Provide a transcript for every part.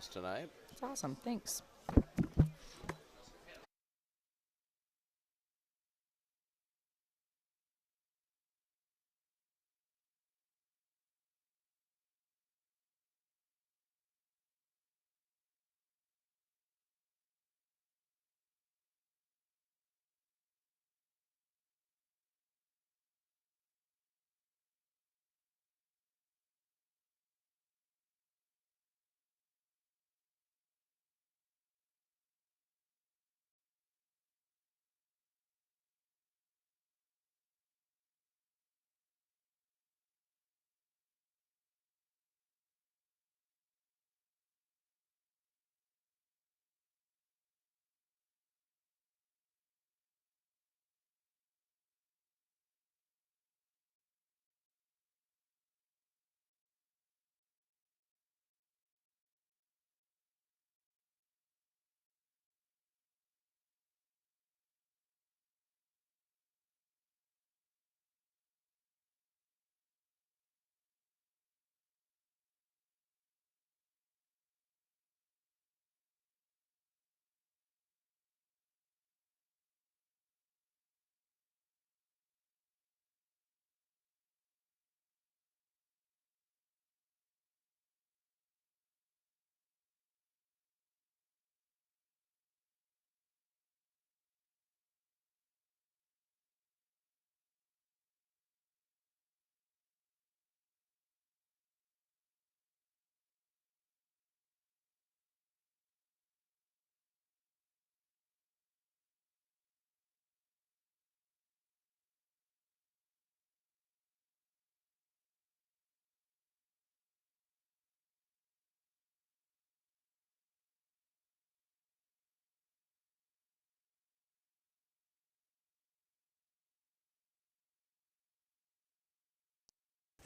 us tonight. That's awesome. Thanks.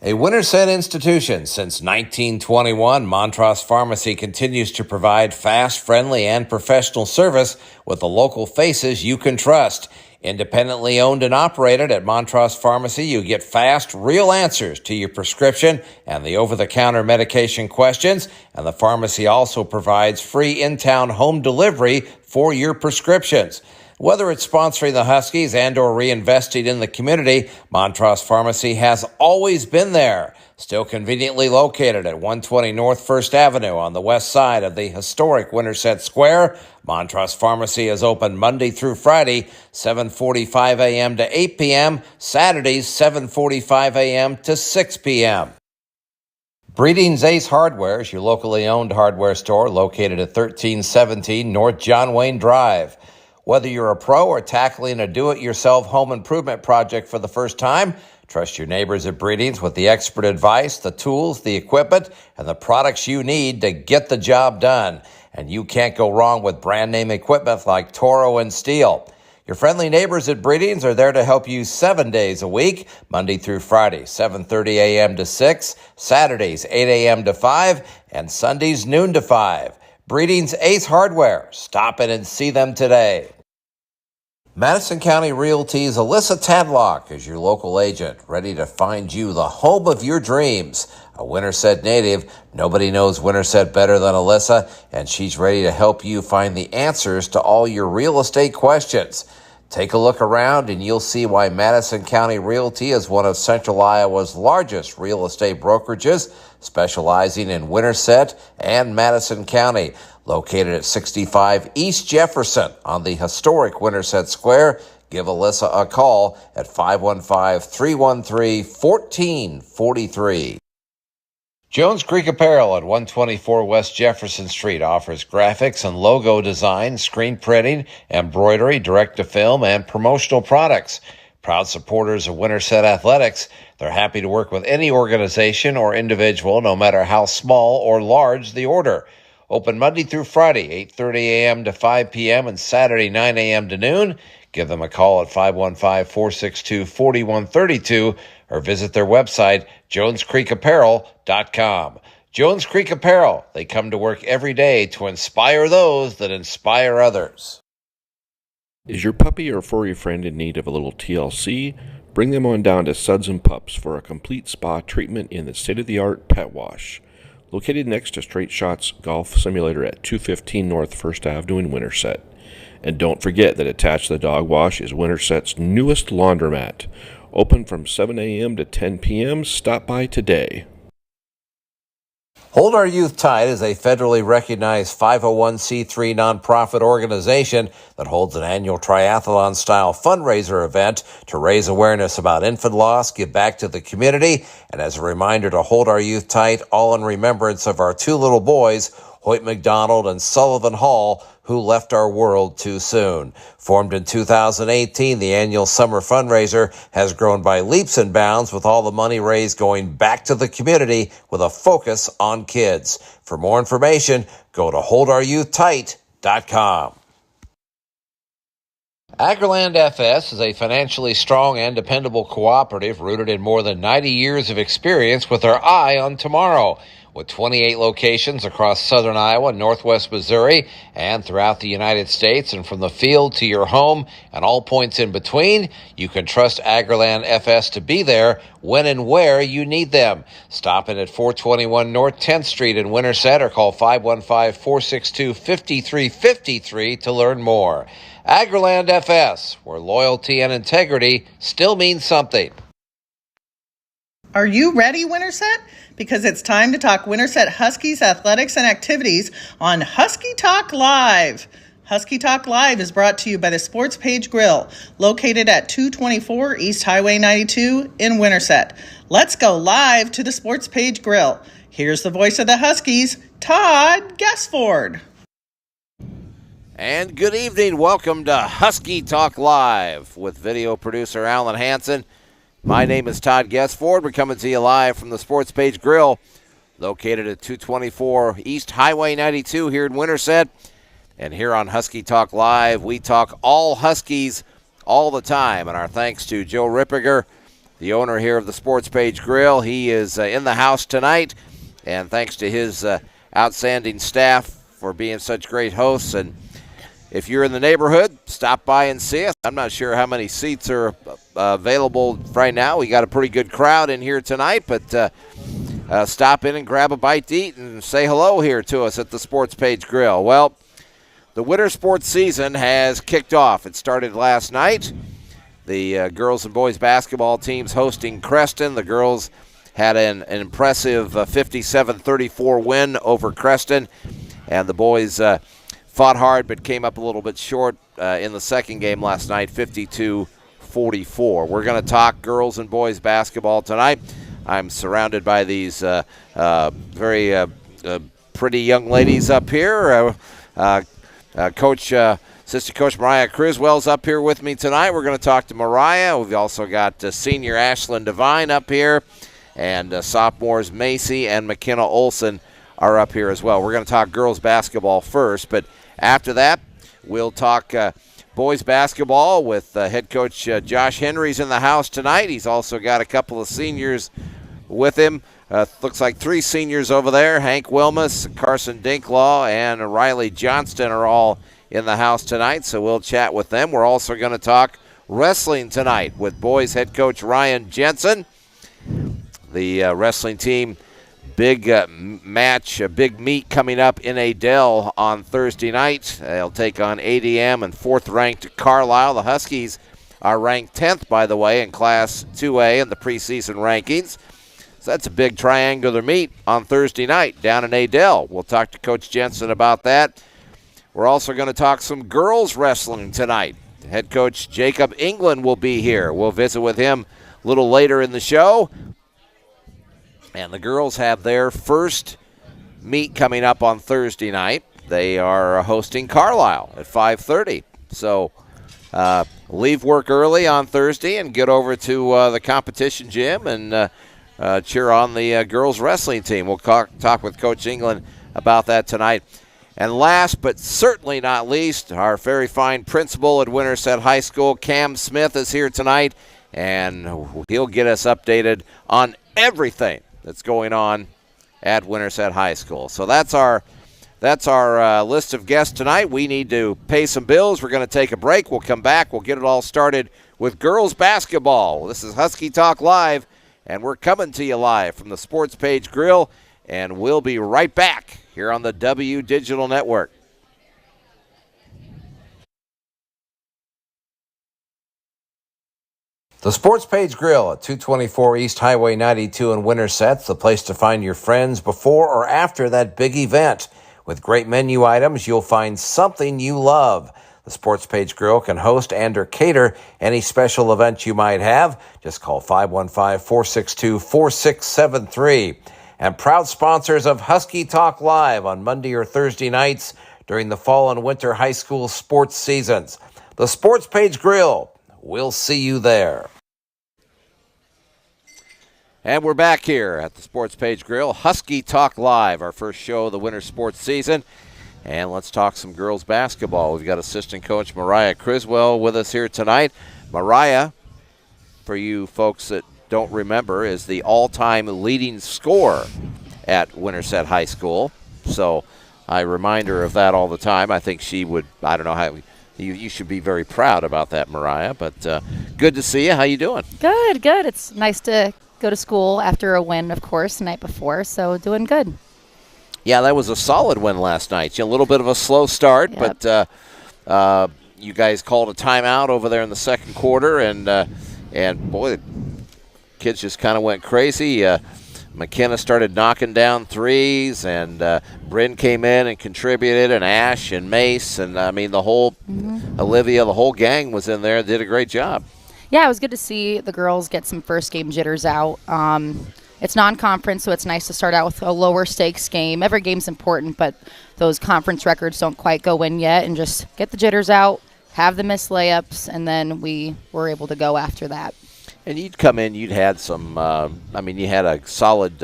A Winterset institution since 1921, Montrose Pharmacy continues to provide fast, friendly, and professional service with the local faces you can trust. Independently owned and operated at Montrose Pharmacy, you get fast, real answers to your prescription and the over-the-counter medication questions, and the pharmacy also provides free in-town home delivery for your prescriptions. Whether it's sponsoring the Huskies and or reinvesting in the community, Montrose Pharmacy has always been there. Still conveniently located at 120 North 1st Avenue on the west side of the historic Winterset Square, Montrose Pharmacy is open Monday through Friday, 7:45 a.m. to 8 p.m., Saturdays 7:45 a.m. to 6 p.m. Breeding's Ace Hardware is your locally owned hardware store located at 1317 North John Wayne Drive. Whether you're a pro or tackling a do-it-yourself home improvement project for the first time, trust your neighbors at Breeding's with the expert advice, the tools, the equipment, and the products you need to get the job done. And you can't go wrong with brand name equipment like Toro and Steel. Your friendly neighbors at Breeding's are there to help you 7 days a week, Monday through Friday, 7:30 a.m. to 6, Saturdays 8 a.m. to 5, and Sundays noon to 5. Breeding's Ace Hardware. Stop in and see them today. Madison County Realty's Alyssa Tadlock is your local agent, ready to find you the home of your dreams. A Winterset native, nobody knows Winterset better than Alyssa, and she's ready to help you find the answers to all your real estate questions. Take a look around and you'll see why Madison County Realty is one of Central Iowa's largest real estate brokerages, specializing in Winterset and Madison County. Located at 65 East Jefferson on the historic Winterset Square, give Alyssa a call at 515-313-1443. Jones Creek Apparel at 124 West Jefferson Street offers graphics and logo design, screen printing, embroidery, direct-to-film, and promotional products. Proud supporters of Winterset Athletics, they're happy to work with any organization or individual, no matter how small or large the order. Open Monday through Friday, 8:30 a.m. to 5 p.m. and Saturday, 9 a.m. to noon. Give them a call at 515-462-4132 or visit their website, jonescreekapparel.com. Jones Creek Apparel, they come to work every day to inspire those that inspire others. Is your puppy or furry friend in need of a little TLC? Bring them on down to Suds and Pups for a complete spa treatment in the state-of-the-art pet wash. Located next to Straight Shots Golf Simulator at 215 North 1st Avenue in Winterset. And don't forget that attached to the dog wash is Winterset's newest laundromat. Open from 7 a.m. to 10 p.m. Stop by today. Hold Our Youth Tight is a federally recognized 501c3 nonprofit organization that holds an annual triathlon-style fundraiser event to raise awareness about infant loss, give back to the community, and as a reminder to hold our youth tight, all in remembrance of our two little boys, Hoyt McDonald and Sullivan Hall, who left our world too soon. Formed in 2018, the annual summer fundraiser has grown by leaps and bounds, with all the money raised going back to the community with a focus on kids. For more information, go to holdouryouthttight.com. Agriland FS is a financially strong and dependable cooperative rooted in more than 90 years of experience with their eye on tomorrow. With 28 locations across southern Iowa, northwest Missouri, and throughout the United States, and from the field to your home and all points in between, you can trust Agriland FS to be there when and where you need them. Stop in at 421 North 10th Street in Winterset or call 515-462-5353 to learn more. Agriland FS, where loyalty and integrity still mean something. Are you ready, Winterset? Because it's time to talk Winterset Huskies athletics and activities on Husky Talk Live. Husky Talk Live is brought to you by the Sports Page Grill, located at 224 East Highway 92 in Winterset. Let's go live to the Sports Page Grill. Here's the voice of the Huskies, Todd Guessford. And good evening. Welcome to Husky Talk Live with video producer Alan Hansen. My name is Todd Guessford. We're coming to you live from the Sports Page Grill, located at 224 East Highway 92 here in Winterset. And here on Husky Talk Live, we talk all Huskies all the time. And our thanks to Joe Rippiger, the owner here of the Sports Page Grill. He is in the house tonight. And thanks to his outstanding staff for being such great hosts. And if you're in the neighborhood, stop by and see us. I'm not sure how many seats are available right now. We got a pretty good crowd in here tonight, but stop in and grab a bite to eat and say hello here to us at the Sports Page Grill. Well, the winter sports season has kicked off. It started last night. The girls and boys basketball teams hosting Creston. The girls had an impressive 57-34 win over Creston, and the boys fought hard but came up a little bit short in the second game last night, 52-44. We're going to talk girls and boys basketball tonight. I'm surrounded by these very pretty young ladies up here. Assistant Coach Mariah Criswell's up here with me tonight. We're going to talk to Mariah. We've also got senior Ashlyn Devine up here, and sophomores Macy and McKenna Olson are up here as well. We're going to talk girls basketball first, but after that, we'll talk boys basketball with head coach Josh Henry's in the house tonight. He's also got a couple of seniors with him. Looks like three seniors over there. Hank Wilmus, Carson Dinklaw, and Riley Johnston are all in the house tonight, so we'll chat with them. We're also going to talk wrestling tonight with boys head coach Ryan Jensen. The wrestling team, big match, a big meet coming up in Adel on Thursday night. They'll take on ADM and fourth-ranked Carlisle. The Huskies are ranked 10th, by the way, in Class 2A in the preseason rankings. So that's a big triangular meet on Thursday night down in Adel. We'll talk to Coach Jensen about that. We're also going to talk some girls wrestling tonight. Head coach Jacob England will be here. We'll visit with him a little later in the show. And the girls have their first meet coming up on Thursday night. They are hosting Carlisle at 5:30. So leave work early on Thursday and get over to the competition gym and cheer on the girls wrestling team. We'll talk with Coach England about that tonight. And last but certainly not least, our very fine principal at Winterset High School, Cam Smith, is here tonight, and he'll get us updated on everything that's going on at Winterset High School. So that's our list of guests tonight. We need to pay some bills. We're going to take a break. We'll come back. We'll get it all started with girls basketball. This is Husky Talk Live, and we're coming to you live from the Sports Page Grill and we'll be right back here on the W Digital Network. The Sports Page Grill at 224 East Highway 92 in Winterset's the place to find your friends before or after that big event. With great menu items, you'll find something you love. The Sports Page Grill can host and or cater any special event you might have. Just call 515-462-4673. And proud sponsors of Husky Talk Live on Monday or Thursday nights during the fall and winter high school sports seasons. The Sports Page Grill. We'll see you there. And we're back here at the Sports Page Grill. Husky Talk Live, our first show of the winter sports season. And let's talk some girls basketball. We've got assistant coach Mariah Criswell with us here tonight. Mariah, for you folks that don't remember, is the all-time leading scorer at Winterset High School. So I remind her of that all the time. I think she would, I don't know how, you should be very proud about that, Mariah. But good to see you. How you doing? Good. It's nice to go to school after a win, of course, the night before. So doing good. Yeah, that was a solid win last night. A little bit of a slow start, Yep. but you guys called a timeout over there in the second quarter, and boy, the kids just kind of went crazy. McKenna started knocking down threes, and Bryn came in and contributed, and Ash and Mace, and I mean the whole Olivia, the whole gang was in there, did a great job. Yeah, it was good to see the girls get some first game jitters out. It's non-conference, so it's nice to start out with a lower stakes game. Every game's important, but those conference records don't quite go in yet, and just get the jitters out, have the missed layups, and then we were able to go after that. And you'd come in, you'd had some, you had a solid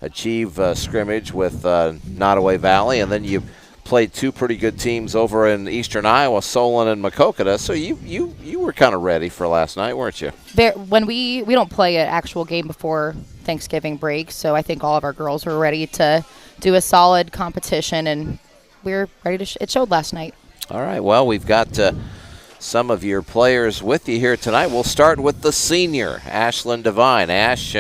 achieve scrimmage with Nottoway Valley, and then you played two pretty good teams over in eastern Iowa, Solon and Maquoketa. So you were kind of ready for last night, weren't you? When we don't play an actual game before Thanksgiving break, so I think all of our girls were ready to do a solid competition, and we were ready to it showed last night. All right, well, we've got some of your players with you here tonight. We'll start with the senior, Ashlyn Devine. Ash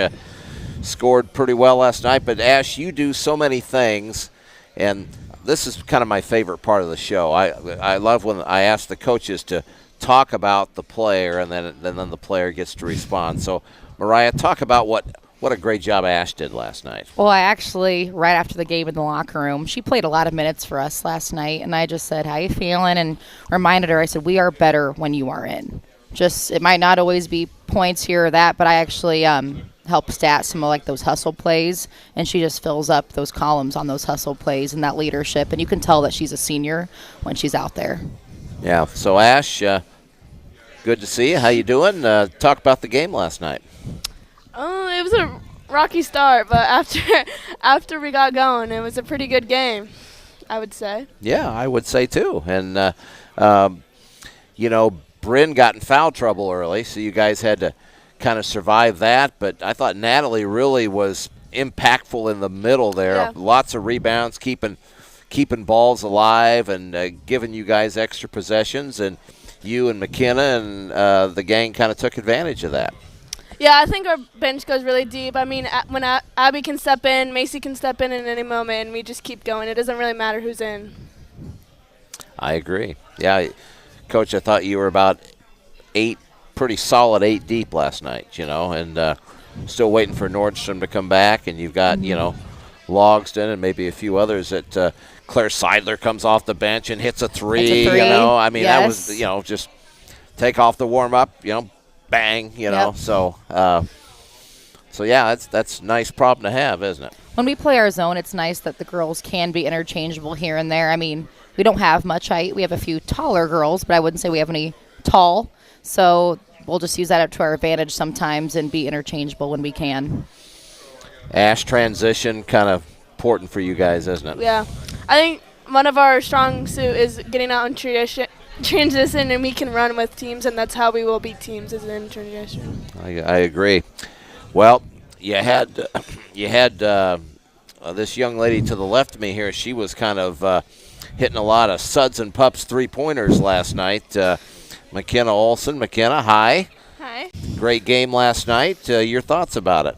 scored pretty well last night, but Ash, you do so many things, and this is kind of my favorite part of the show. I love when I ask the coaches to talk about the player, and then the player gets to respond. So, Mariah, talk about what a great job Ash did last night. Well, I actually, right after the game in the locker room, she played a lot of minutes for us last night, and I just said, how you feeling? And reminded her, I said, we are better when you are in. Just, it might not always be points here or that, but I actually help stat some of like those hustle plays, and she just fills up those columns on those hustle plays and that leadership, and you can tell that she's a senior when she's out there. Yeah, so Ash, good to see you. How you doing? Talk about the game last night. It was a rocky start, but after we got going, it was a pretty good game, I would say. Yeah, I would say too. And, Bryn got in foul trouble early, so you guys had to kind of survive that. But I thought Natalie really was impactful in the middle there. Yeah. Lots of rebounds, keeping balls alive and giving you guys extra possessions. And you and McKenna and the gang kind of took advantage of that. Yeah, I think our bench goes really deep. I mean, when Abby can step in, Macy can step in any moment, and we just keep going. It doesn't really matter who's in. I agree. Yeah, Coach, I thought you were about pretty solid 8 deep last night, and still waiting for Nordstrom to come back, and you've got, Logston and maybe a few others that Claire Seidler comes off the bench and hits a three, Yes. That was, just take off the warm-up, bang, Yep. So yeah, that's a nice problem to have, isn't it? When we play our zone, it's nice that the girls can be interchangeable here and there. I mean, we don't have much height. We have a few taller girls, but I wouldn't say we have any tall. So we'll just use that up to our advantage sometimes and be interchangeable when we can. Ash, transition kind of important for you guys, isn't it? Yeah. I think one of our strong suit is getting out in transition, and we can run with teams, and that's how we will beat teams is in transition. I agree. Well, you had this young lady to the left of me here. She was kind of hitting a lot of suds and pups 3-pointers last night. McKenna Olson. McKenna, hi. Hi. Great game last night. Your thoughts about it?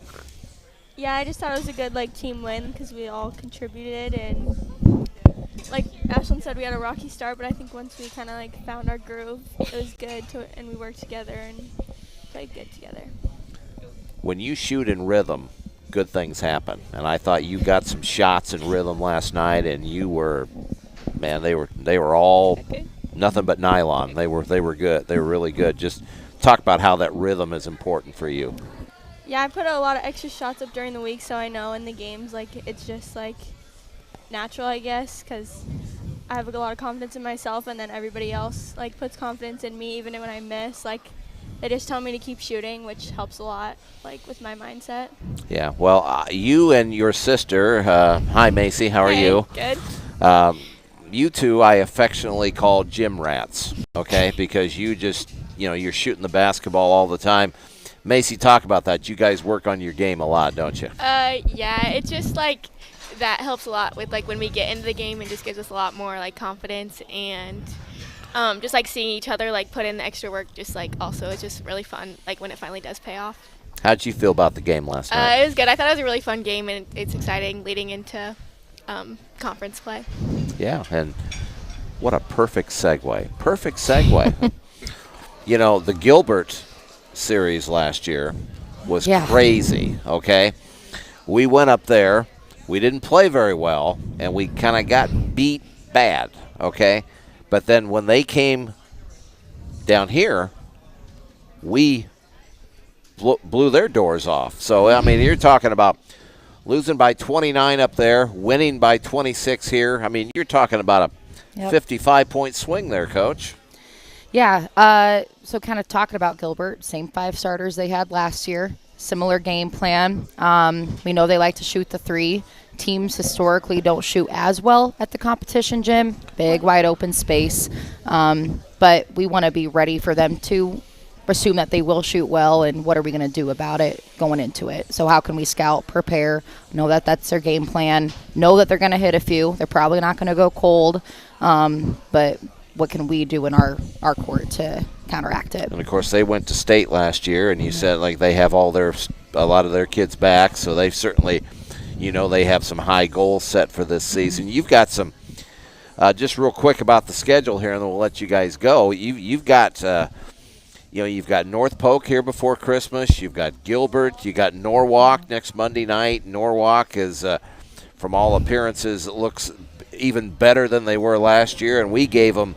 Yeah, I just thought it was a good team win because we all contributed, and like Ashlyn said, we had a rocky start, but I think once we kind of found our groove, it was good and we worked together and played good together. When you shoot in rhythm, good things happen. And I thought you got some shots in rhythm last night, and you were, man, they were all nothing but nylon. They were good. They were really good. Just talk about how that rhythm is important for you. Yeah, I put a lot of extra shots up during the week, so I know in the games it's just natural, I guess, because I have a lot of confidence in myself, and then everybody else puts confidence in me even when I miss. They just tell me to keep shooting, which helps a lot with my mindset. Yeah, well, you and your sister, hi Macy, how are you? Good. You two I affectionately call gym rats, okay, because you just, you're shooting the basketball all the time. Macy, talk about that. You guys work on your game a lot, don't you? Yeah, it's just that helps a lot with when we get into the game, and just gives us a lot more confidence, and just seeing each other put in the extra work, just also it's just really fun when it finally does pay off. How'd you feel about the game last night? It was good. I thought it was a really fun game, and it's exciting leading into conference play. Yeah, and what a perfect segue. Perfect segue. The Gilbert series last year was crazy, okay? We went up there. We didn't play very well, and we kind of got beat bad, okay? But then when they came down here, we blew their doors off. So, I mean, you're talking about losing by 29 up there, winning by 26 here. I mean, you're talking about a 55-point swing there, Coach. Yeah, so kind of talking about Gilbert, same 5 starters they had last year, similar game plan. We know they like to shoot the 3. Teams historically don't shoot as well at the competition gym, big wide open space, but we want to be ready for them to assume that they will shoot well, and what are we going to do about it going into it. So how can we scout, prepare, know that that's their game plan, know that they're going to hit a few. They're probably not going to go cold, but what can we do in our court to counteract it? And, of course, they went to state last year, and you said they have a lot of their kids back, so they've certainly, they have some high goals set for this season. You've got some, just real quick about the schedule here, and then we'll let you guys go. You've got, you've got North Polk here before Christmas. You've got Gilbert. You got Norwalk next Monday night. Norwalk is, from all appearances, it looks even better than they were last year, and we gave them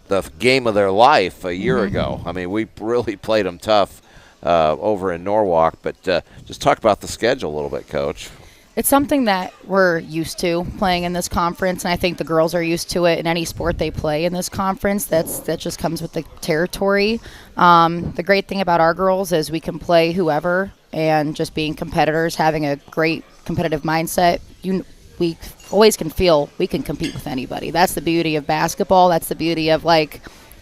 the game of their life a year ago. I mean, we really played them tough over in Norwalk, but just talk about the schedule a little bit, Coach. It's something that we're used to playing in this conference, and I think the girls are used to it in any sport they play in this conference. That just comes with the territory. The great thing about our girls is we can play whoever, and just being competitors, having a great competitive mindset, we always can feel we can compete with anybody. That's the beauty of basketball. That's the beauty of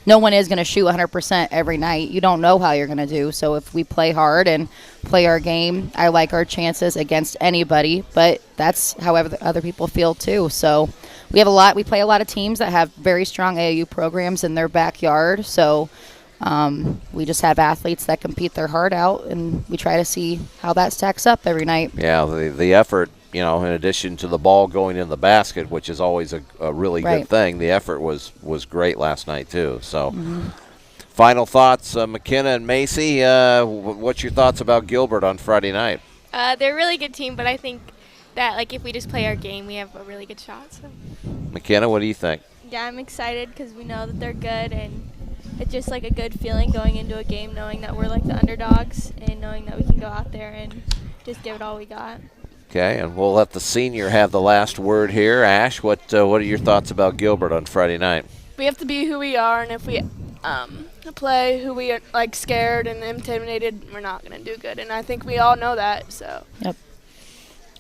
no one is going to shoot 100% every night. You don't know how you're going to do. So if we play hard and play our game, I like our chances against anybody. But that's how other people feel too. So we play a lot of teams that have very strong AAU programs in their backyard. So we just have athletes that compete their heart out, and we try to see how that stacks up every night. Yeah, the effort, in addition to the ball going in the basket, which is always a really good thing, the effort was great last night too. So final thoughts, McKenna and Macy, what's your thoughts about Gilbert on Friday night? They're a really good team, but I think that if we just play our game, we have a really good shot. So. McKenna, what do you think? Yeah, I'm excited because we know that they're good, and it's just a good feeling going into a game knowing that we're the underdogs and knowing that we can go out there and just give it all we got. Okay, and we'll let the senior have the last word here. Ash, what are your thoughts about Gilbert on Friday night? We have to be who we are, and if we play who we are scared and intimidated, we're not going to do good. And I think we all know that. So. Yep.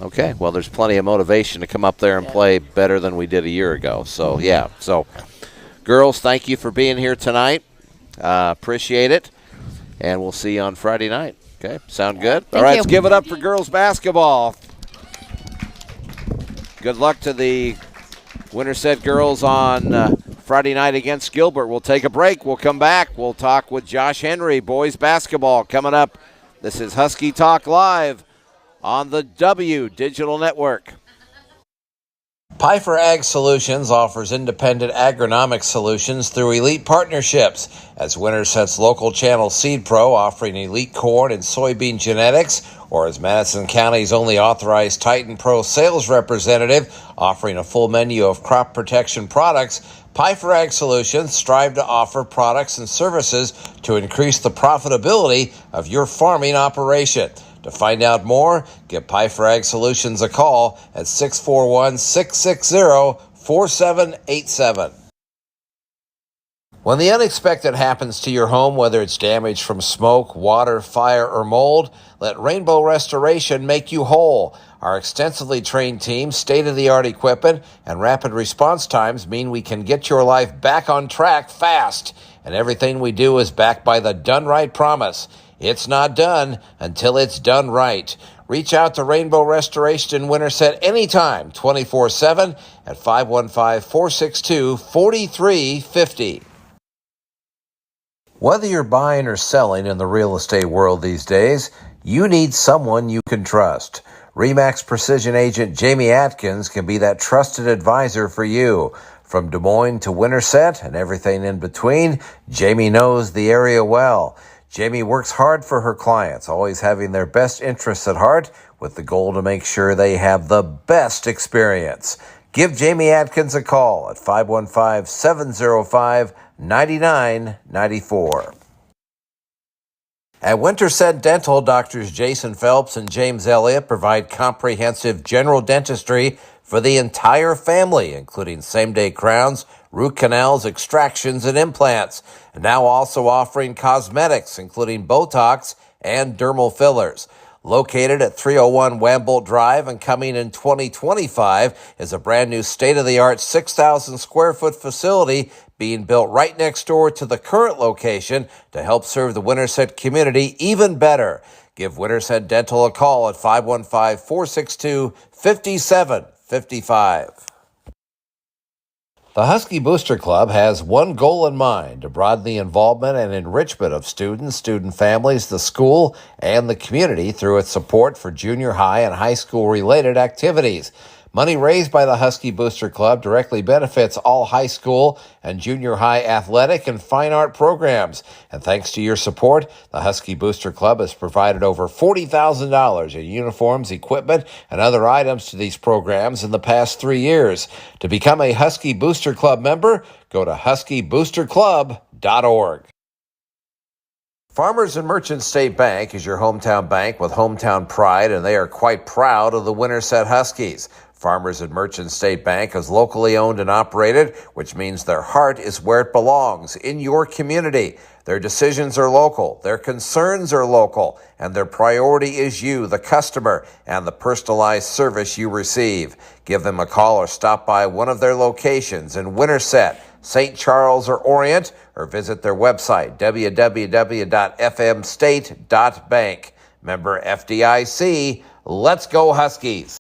Okay, well, there's plenty of motivation to come up there and play better than we did a year ago. So, yeah. So, girls, thank you for being here tonight. Appreciate it. And we'll see you on Friday night. Okay, sound good? All right, let's give it up for girls basketball. Good luck to the Winterset girls on Friday night against Gilbert. We'll take a break. We'll come back. We'll talk with Josh Henry, boys basketball, coming up. This is Husky Talk Live on the W Digital Network. Pifer Ag Solutions offers independent agronomic solutions through elite partnerships, as Winterset's local channel Seed Pro offering elite corn and soybean genetics, or as Madison County's only authorized Titan Pro sales representative offering a full menu of crop protection products. Pifer Ag Solutions strive to offer products and services to increase the profitability of your farming operation. To find out more, give Pifer Ag Solutions a call at 641-660-4787. When the unexpected happens to your home, whether it's damage from smoke, water, fire, or mold, let Rainbow Restoration make you whole. Our extensively trained team, state-of-the-art equipment, and rapid response times mean we can get your life back on track fast. And everything we do is backed by the Done Right promise. It's not done until it's done right. Reach out to Rainbow Restoration in Winterset anytime, 24/7 at 515-462-4350. Whether you're buying or selling in the real estate world these days, you need someone you can trust. RE/MAX Precision Agent Jamie Atkins can be that trusted advisor for you. From Des Moines to Winterset and everything in between, Jamie knows the area well. Jamie works hard for her clients, always having their best interests at heart, with the goal to make sure they have the best experience. Give Jamie Atkins a call at 515-705-9994. At Winterset Dental, Doctors Jason Phelps and James Elliott provide comprehensive general dentistry for the entire family, including same-day crowns, root canals, extractions, and implants. And now also offering cosmetics, including Botox and dermal fillers. Located at 301 Wambolt Drive and coming in 2025 is a brand new state-of-the-art 6,000 square foot facility being built right next door to the current location to help serve the Winterset community even better. Give Winterset Dental a call at 515-462-5755. The Husky Booster Club has one goal in mind: to broaden the involvement and enrichment of students, student families, the school, and the community through its support for junior high and high school related activities. Money raised by the Husky Booster Club directly benefits all high school and junior high athletic and fine art programs. And thanks to your support, the Husky Booster Club has provided over $40,000 in uniforms, equipment, and other items to these programs in the past 3 years. To become a Husky Booster Club member, go to huskyboosterclub.org. Farmers and Merchant State Bank is your hometown bank with hometown pride, and they are quite proud of the Winterset Huskies. Farmers and Merchant State Bank is locally owned and operated, which means their heart is where it belongs, in your community. Their decisions are local, their concerns are local, and their priority is you, the customer, and the personalized service you receive. Give them a call or stop by one of their locations in Winterset, St. Charles, or Orient, or visit their website, www.fmstate.bank. Member FDIC, let's go Huskies!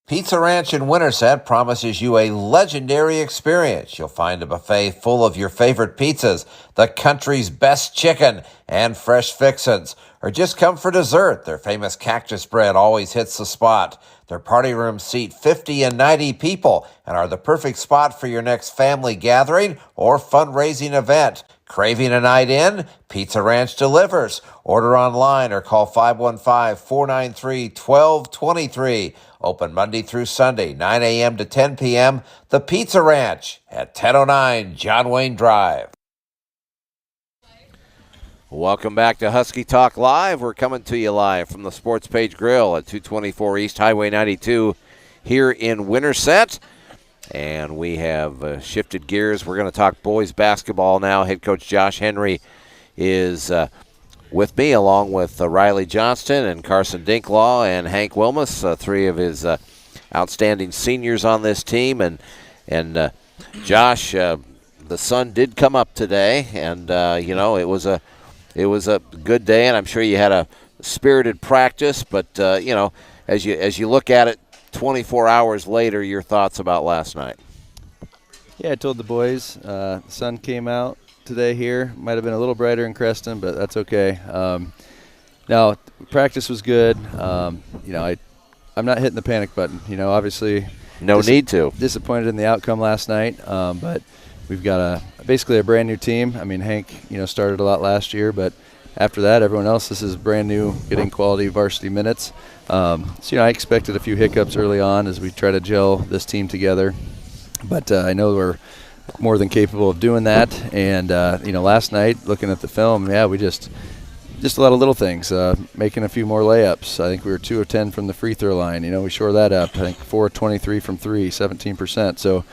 Pizza Ranch in Winterset promises you a legendary experience. You'll find a buffet full of your favorite pizzas, the country's best chicken, and fresh fixins. Or just come for dessert. Their famous cactus bread always hits the spot. Their party rooms seat 50 and 90 people and are the perfect spot for your next family gathering or fundraising event. Craving a night in? Pizza Ranch delivers. Order online or call 515-493-1223. Open Monday through Sunday, 9 a.m. to 10 p.m. The Pizza Ranch at 1009 John Wayne Drive. Welcome back to Husky Talk Live. We're coming to you live from the Sports Page Grill at 224 East Highway 92 here in Winterset. And we have shifted gears. We're going to talk boys basketball now. Head coach Josh Henry is with me, along with Riley Johnston and Carson Dinklaw and Hank Wilmus, three of his outstanding seniors on this team. And Josh, the sun did come up today, and it was a good day, and I'm sure you had a spirited practice. But as you look at it 24 hours later, your thoughts about last night? Yeah, I told the boys the sun came out today here. Might have been a little brighter in Creston, but that's okay. No, practice was good. I'm not hitting the panic button. Obviously, No need to. disappointed in the outcome last night, but we've got basically a brand new team. I mean, Hank, started a lot last year, but after that, everyone else, this is brand new, getting quality varsity minutes. I expected a few hiccups early on as we try to gel this team together, but I know we're more than capable of doing that. And last night, looking at the film, we just a lot of little things, making a few more layups. I think we were 2 of 10 from the free throw line. We shore that up. I think 4 of 23 from 3, 17%. So,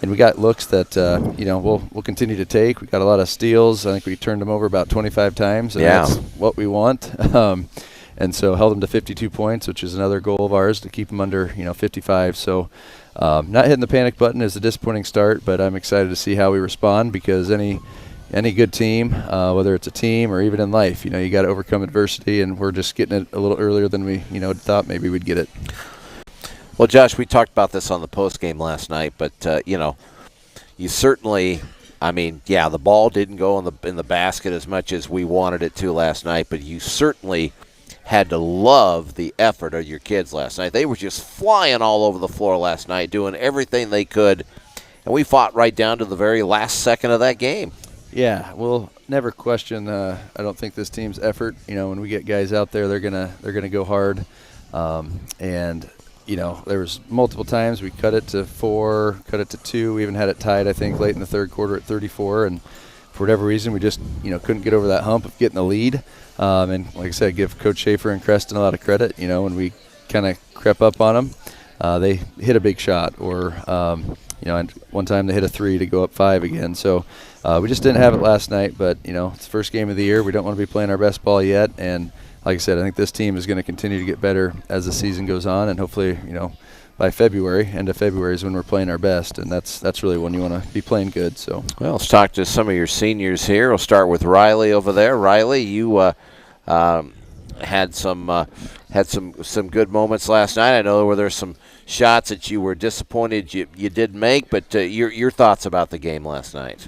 and we got looks that we'll continue to take. We got a lot of steals. I think we turned them over about 25 times, and that's what we want. And so held them to 52 points, which is another goal of ours, to keep them under 55. So not hitting the panic button is a disappointing start, but I'm excited to see how we respond, because any good team, whether it's a team or even in life, you got to overcome adversity, and we're just getting it a little earlier than we thought maybe we'd get it. Well, Josh, we talked about this on the post game last night, but you certainly, the ball didn't go in the basket as much as we wanted it to last night, but you certainly had to love the effort of your kids last night. They were just flying all over the floor last night, doing everything they could, and we fought right down to the very last second of that game. Yeah, we'll never question. I don't think this team's effort. When we get guys out there, they're gonna go hard. There was multiple times we cut it to 4, cut it to 2. We even had it tied, I think, late in the third quarter at 34. And for whatever reason, we just couldn't get over that hump of getting the lead. And like I said, give Coach Schaefer and Creston a lot of credit. When we kind of crept up on them, they hit a big shot, or and one time they hit a 3 to go up 5 again. So we just didn't have it last night. But it's the first game of the year. We don't want to be playing our best ball yet. And like I said, I think this team is going to continue to get better as the season goes on, and hopefully, by February, end of February is when we're playing our best, and that's really when you want to be playing good. So, well, let's talk to some of your seniors here. We'll start with Riley over there. Riley, you had some good moments last night. I know there were some shots that you were disappointed you didn't make, but your thoughts about the game last night?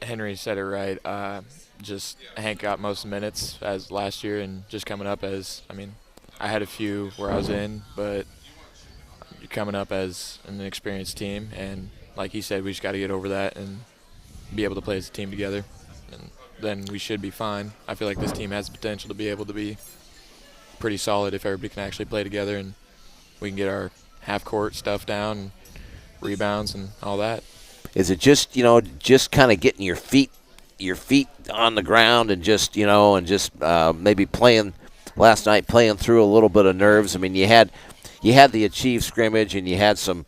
Henry said it right. Just Hank got most minutes as last year, and just coming up as I had a few where I was in, but coming up as an experienced team, and like he said, we just got to get over that and be able to play as a team together, and then we should be fine. I feel like this team has the potential to be able to be pretty solid if everybody can actually play together, and we can get our half-court stuff down, and rebounds and all that. Is it just kind of getting your feet on the ground and just maybe playing last night, playing through a little bit of nerves? You had the Achieve scrimmage, and you had some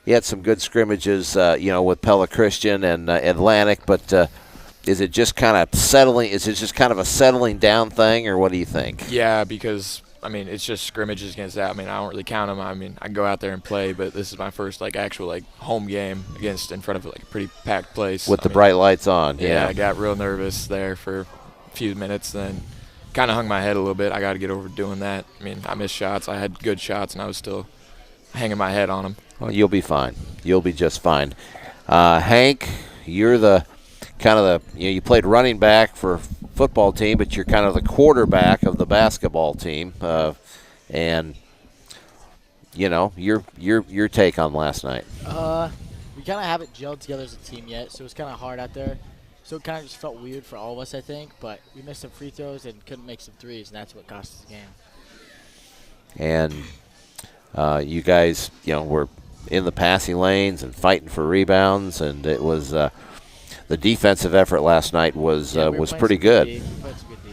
good scrimmages with Pella Christian and Atlantic, but is it just kind of settling? Is it just kind of a settling down thing, or what do you think? Yeah, because it's just scrimmages against that. I don't really count them. I can go out there and play, but this is my first actual home game in front of a pretty packed place with the bright lights on. Yeah, I got real nervous there for a few minutes, then kind of hung my head a little bit. I got to get over doing that. I missed shots. I had good shots, and I was still hanging my head on them. Well, you'll be fine. You'll be just fine. Hank, you're the kind of you played running back for football team, but you're kind of the quarterback of the basketball team, and your take on last night. We kind of haven't gelled together as a team yet, so it's kind of hard out there. So it kind of just felt weird for all of us, I think. But we missed some free throws and couldn't make some threes, and that's what cost us the game. And you guys, were in the passing lanes and fighting for rebounds, and it was the defensive effort last night was pretty good. We played some good D.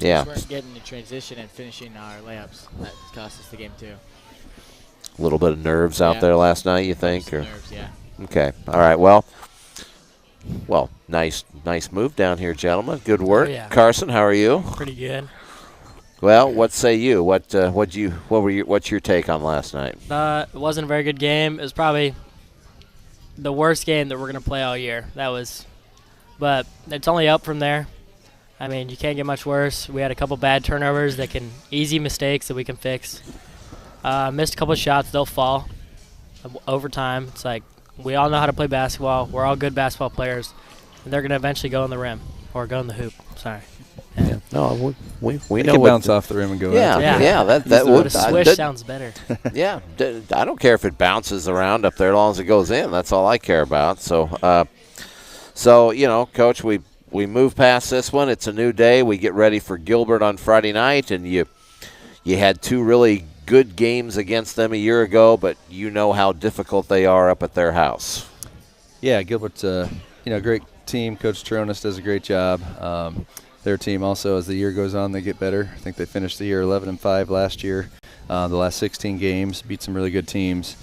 Yeah. We weren't getting the transition and finishing our layups. That cost us the game too. A little bit of nerves out there last night, you think? Or? Nerves, yeah. Okay. All right. Well, nice move down here, gentlemen. Good work. Oh, yeah. Carson, how are you? Pretty good. Well, what say you? What's your take on last night? It wasn't a very good game. It was probably the worst game that we're going to play all year. But it's only up from there. You can't get much worse. We had a couple bad turnovers easy mistakes that we can fix. Missed a couple of shots, they'll fall over time. It's we all know how to play basketball. We're all good basketball players, and they're going to eventually go in the rim or go in the hoop. Sorry. Yeah. No, we It know can what bounce off the rim and go Yeah, out. yeah. That But would a swish sounds better. Yeah, I don't care if it bounces around up there as long as it goes in. That's all I care about. So, Coach, we move past this one. It's a new day. We get ready for Gilbert on Friday night, and you had two really good games against them a year ago, but you know how difficult they are up at their house. Yeah, Gilbert's a great team. Coach Tronis does a great job. Their team also, as the year goes on, they get better. I think they finished the year 11-5 last year. The last 16 games, beat some really good teams.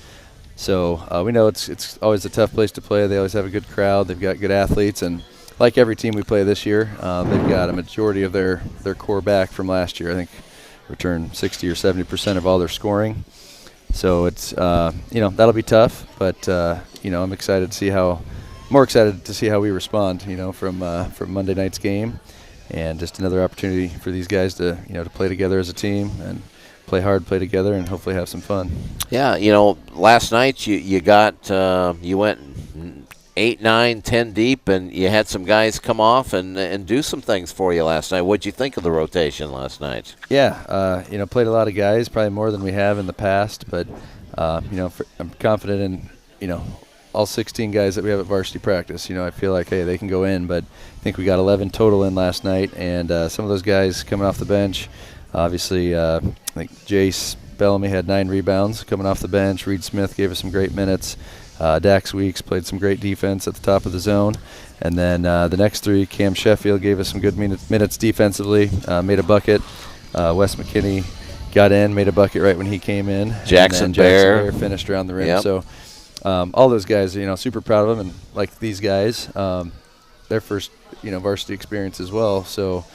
So we know it's always a tough place to play. They always have a good crowd. They've got good athletes, and like every team we play this year, they've got a majority of their core back from last year. I think returned 60 or 70% of all their scoring. So it's that'll be tough, but I'm excited to see how we respond. From Monday night's game, and just another opportunity for these guys to play together as a team and play hard, play together, and hopefully have some fun. Yeah, last night you went 8, 9, 10 deep, and you had some guys come off and do some things for you last night. What'd you think of the rotation last night? Yeah, played a lot of guys, probably more than we have in the past, but I'm confident in all 16 guys that we have at varsity practice. I feel like, hey, they can go in, but I think we got 11 total in last night, and some of those guys coming off the bench. Obviously, I think Jace Bellamy had 9 rebounds coming off the bench. Reed Smith gave us some great minutes. Dax Weeks played some great defense at the top of the zone. And then the next 3, Cam Sheffield gave us some good minutes defensively, made a bucket. Wes McKinney got in, made a bucket right when he came in. Jackson Bear finished around the rim. Yep. So all those guys, super proud of them. And like these guys, their first, varsity experience as well. So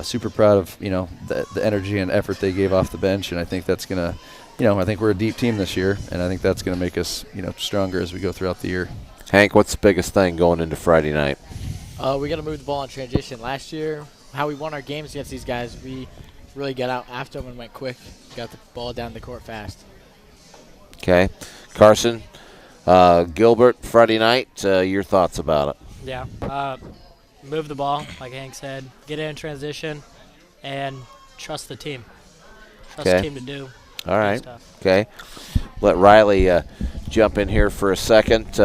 super proud of, the energy and effort they gave off the bench. And I think that's going to, I think we're a deep team this year, and I think that's going to make us, stronger as we go throughout the year. Hank, what's the biggest thing going into Friday night? We got to move the ball in transition. Last year, how we won our games against these guys, we really got out after them and went quick. Got the ball down the court fast. Okay. Carson, Gilbert, Friday night, your thoughts about it? Yeah. Move the ball, like Hank said. Get in transition, and trust the team. Trust the team to do. All right. Okay. Let Riley jump in here for a second.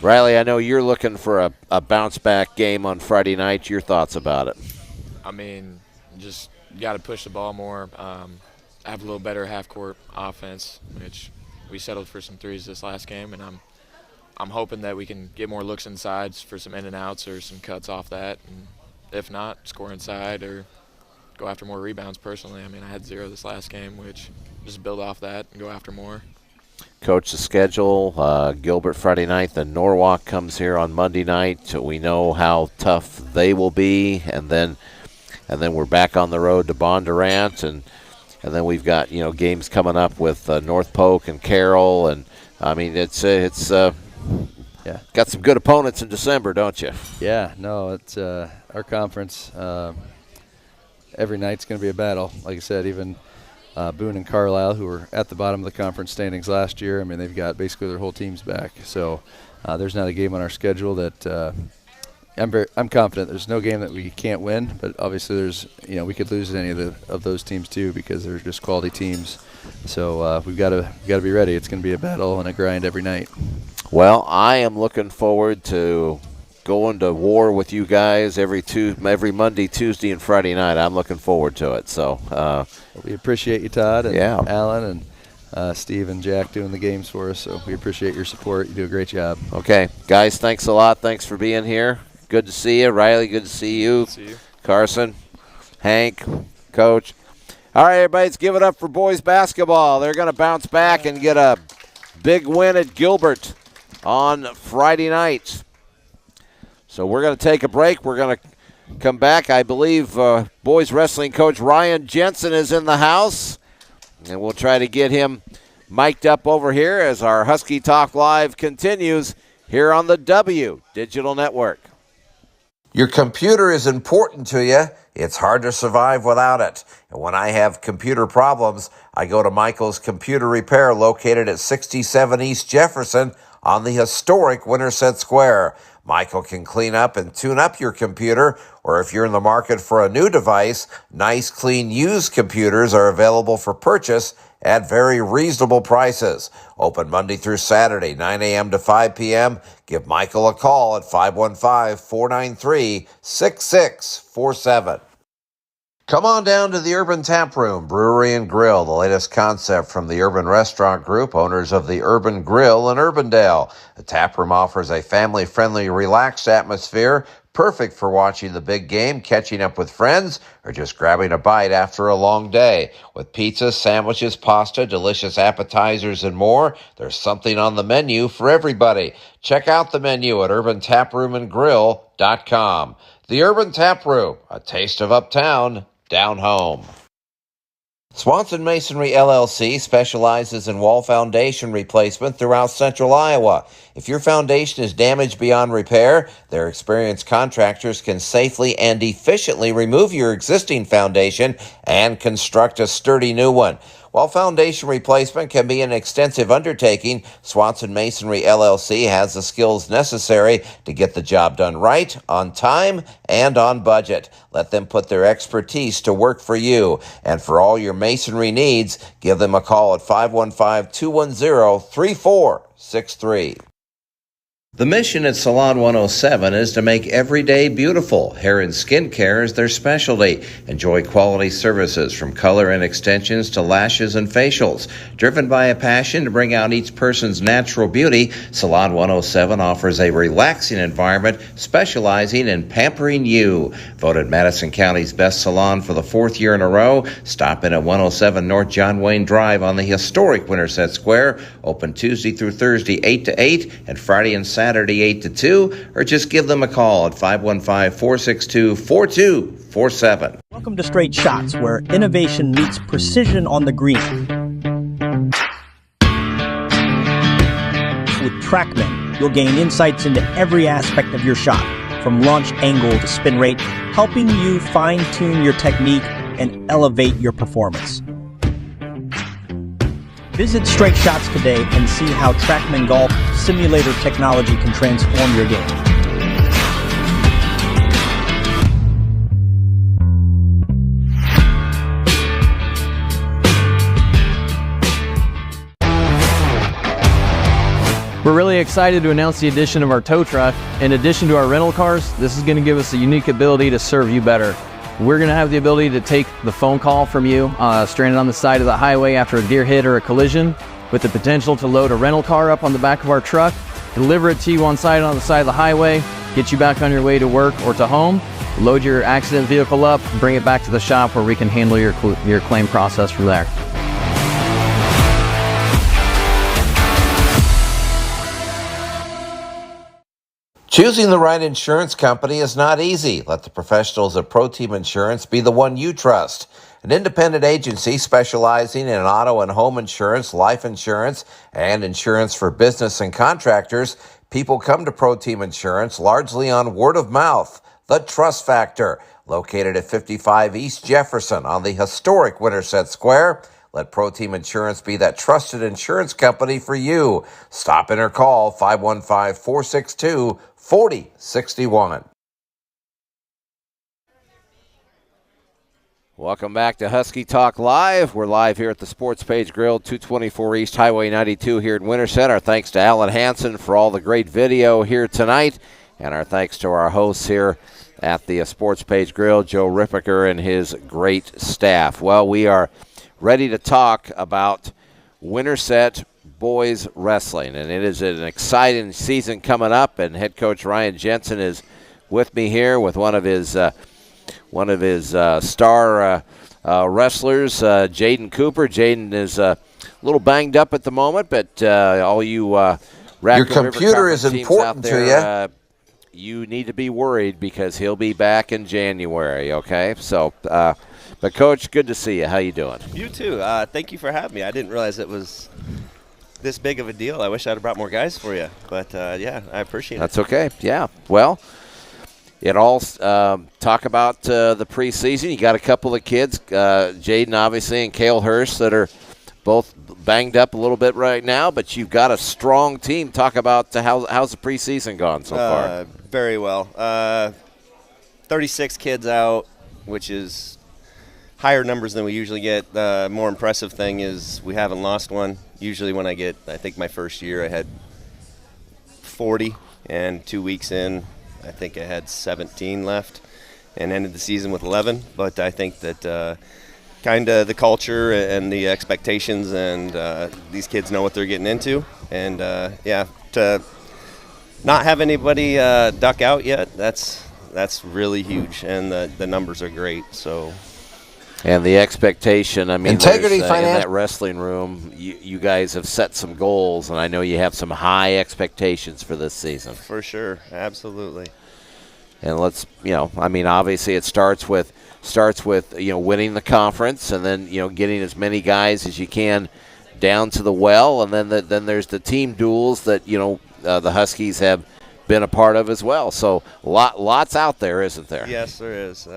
Riley, I know you're looking for a bounce-back game on Friday night. Your thoughts about it? I mean, just got to push the ball more, have a little better half-court offense, which we settled for some threes this last game, and I'm hoping that we can get more looks inside for some in and outs or some cuts off that, and if not, score inside or go after more rebounds personally. I mean, I had 0 this last game, which just build off that and go after more. Coach, the schedule, Gilbert Friday night, then Norwalk comes here on Monday night. We know how tough they will be, and then we're back on the road to Bondurant, and then we've got, games coming up with North Polk and Carroll, and I mean, it's got some good opponents in December, don't you? Yeah, no, it's our conference. Every night's going to be a battle. Like I said, even Boone and Carlisle, who were at the bottom of the conference standings last year, I mean, they've got basically their whole teams back. So there's not a game on our schedule that I'm confident there's no game that we can't win. But obviously, there's we could lose any of those teams too because they're just quality teams. So we've got to be ready. It's going to be a battle and a grind every night. Well, I am looking forward to going to war with you guys every Monday, Tuesday, and Friday night. I'm looking forward to it. So we appreciate you, Todd, and Alan, and Steve and Jack doing the games for us. So we appreciate your support. You do a great job. Okay, guys, thanks a lot. Thanks for being here. Good to see you. Riley, good to see you. Good to see you. Carson, Hank, Coach. All right, everybody, let's give it up for boys basketball. They're going to bounce back and get a big win at Gilbert on Friday night. So we're going to take a break. We're going to come back. I believe boys wrestling coach Ryan Jensen is in the house, and we'll try to get him mic'd up over here as our Husky Talk Live continues here on the W Digital Network. Your computer is important to you. It's hard to survive without it. And when I have computer problems, I go to Michael's Computer Repair, located at 67 East Jefferson on the historic Winterset Square. Michael can clean up and tune up your computer, or if you're in the market for a new device, nice, clean, used computers are available for purchase at very reasonable prices. Open Monday through Saturday, 9 a.m. to 5 p.m. Give Michael a call at 515-493-6647. Come on down to the Urban Tap Room, Brewery and Grill, the latest concept from the Urban Restaurant Group, owners of the Urban Grill in Urbandale. The tap room offers a family-friendly, relaxed atmosphere, perfect for watching the big game, catching up with friends, or just grabbing a bite after a long day. With pizza, sandwiches, pasta, delicious appetizers, and more, there's something on the menu for everybody. Check out the menu at urbantaproomandgrill.com. The Urban Tap Room, a taste of uptown, down home. Swanson Masonry LLC specializes in wall foundation replacement throughout central Iowa. If your foundation is damaged beyond repair, their experienced contractors can safely and efficiently remove your existing foundation and construct a sturdy new one. While foundation replacement can be an extensive undertaking, Swanson Masonry LLC has the skills necessary to get the job done right, on time, and on budget. Let them put their expertise to work for you. And for all your masonry needs, give them a call at 515-210-3463. The mission at Salon 107 is to make every day beautiful. Hair and skin care is their specialty. Enjoy quality services from color and extensions to lashes and facials. Driven by a passion to bring out each person's natural beauty, Salon 107 offers a relaxing environment specializing in pampering you. Voted Madison County's best salon for the fourth year in a row, stop in at 107 North John Wayne Drive on the historic Winterset Square. Open Tuesday through Thursday 8 to 8 and Friday and Saturday 8 to 2, or just give them a call at 515-462-4247. Welcome to Straight Shots, where innovation meets precision on the green. With TrackMan, you'll gain insights into every aspect of your shot, from launch angle to spin rate, helping you fine-tune your technique and elevate your performance. Visit Straight Shots today and see how TrackMan Golf simulator technology can transform your game. We're really excited to announce the addition of our tow truck. In addition to our rental cars, this is going to give us a unique ability to serve you better. We're going to have the ability to take the phone call from you stranded on the side of the highway after a deer hit or a collision, with the potential to load a rental car up on the back of our truck, deliver it to you on the side of the highway, get you back on your way to work or to home, load your accident vehicle up, bring it back to the shop where we can handle your claim process from there. Choosing the right insurance company is not easy. Let the professionals at Pro Team Insurance be the one you trust. An independent agency specializing in auto and home insurance, life insurance, and insurance for business and contractors, people come to Pro Team Insurance largely on word of mouth. The Trust Factor, located at 55 East Jefferson on the historic Winterset Square. Let Pro Team Insurance be that trusted insurance company for you. Stop in or call 515-462-4061. Welcome back to Husky Talk Live. We're live here at the Sports Page Grill, 224 East Highway 92 here in Winterset. Our thanks to Alan Hansen for all the great video here tonight. And our thanks to our hosts here at the Sports Page Grill, Joe Rippiker and his great staff. Well, we are ready to talk about Winterset boys wrestling, and it is an exciting season coming up, and head coach Ryan Jensen is with me here with one of his star wrestlers, Jaden Cooper. Jaden is a little banged up at the moment, but all you Raccoon your computer River is important there, to you need to be worried because he'll be back in January, okay? So, but, Coach, good to see you. How you doing? You too. Thank you for having me. I didn't realize it was this big of a deal. I wish I'd have brought more guys for you. But, yeah, I appreciate it. That's okay. Yeah. Well, it all talk about the preseason. You got a couple of kids, Jaden, obviously, and Cale Hurst, that are both banged up a little bit right now, but you've got a strong team. Talk about how's the preseason gone so far? Very well. 36 kids out, which is higher numbers than we usually get. The more impressive thing is we haven't lost one. Usually when I think my first year I had 40, and 2 weeks in, I think I had 17 left and ended the season with 11. But I think that kind of the culture and the expectations, and these kids know what they're getting into. And, to not have anybody duck out yet, that's really huge, and the numbers are great. So, and the expectation, I mean, Integrity in finance. that wrestling room, you guys have set some goals, and I know you have some high expectations for this season. For sure, absolutely. And obviously it starts with winning the conference, and then getting as many guys as you can down to the well, and then there's the team duels that the Huskies have been a part of as well. So lots out there, isn't there? Yes, there is.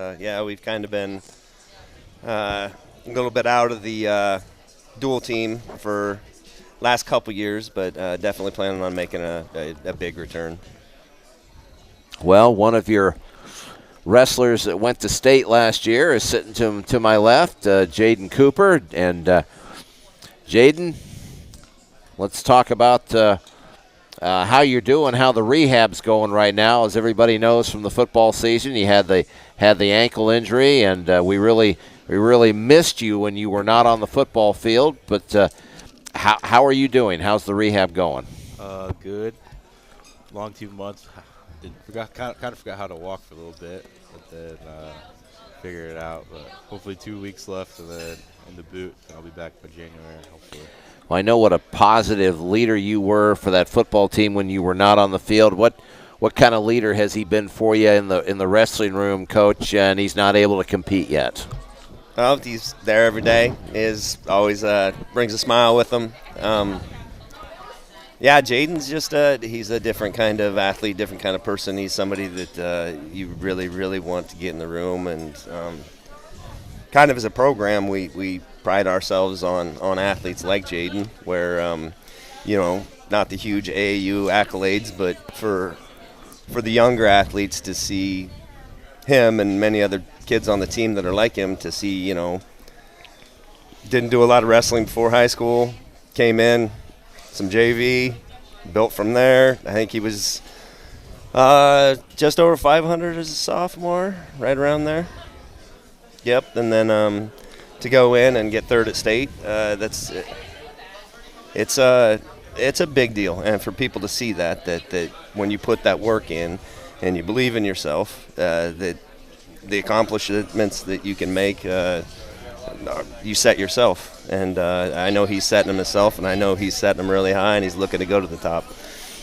We've kind of been a little bit out of the dual team for last couple years, but definitely planning on making a big return. Well, one of your wrestlers that went to state last year is sitting to my left, Jaden Cooper. And Jaden, let's talk about how you're doing, how the rehab's going right now. As everybody knows from the football season, you had the ankle injury, and we really missed you when you were not on the football field. But how are you doing? How's the rehab going? Good. Long 2 months. Kind of forgot how to walk for a little bit, but then figured it out. But hopefully 2 weeks left, and then in the boot, and I'll be back by January, hopefully. Well, I know what a positive leader you were for that football team when you were not on the field. What kind of leader has he been for you in the wrestling room, Coach? And he's not able to compete yet. Well, he's there every day. Is always brings a smile with him. Jaden's just he's a different kind of athlete, different kind of person. He's somebody that you really, really want to get in the room. And kind of as a program, we pride ourselves on athletes like Jaden, where, not the huge AAU accolades, but for the younger athletes to see him and many other kids on the team that are like him, to see, didn't do a lot of wrestling before high school, came in, some JV, built from there. I think he was just over 500 as a sophomore, right around there. Yep, and then to go in and get third at state, it's a big deal, and for people to see that when you put that work in and you believe in yourself, that the accomplishments that you can make, you set yourself. And I know he's setting them himself, and I know he's setting them really high, and he's looking to go to the top.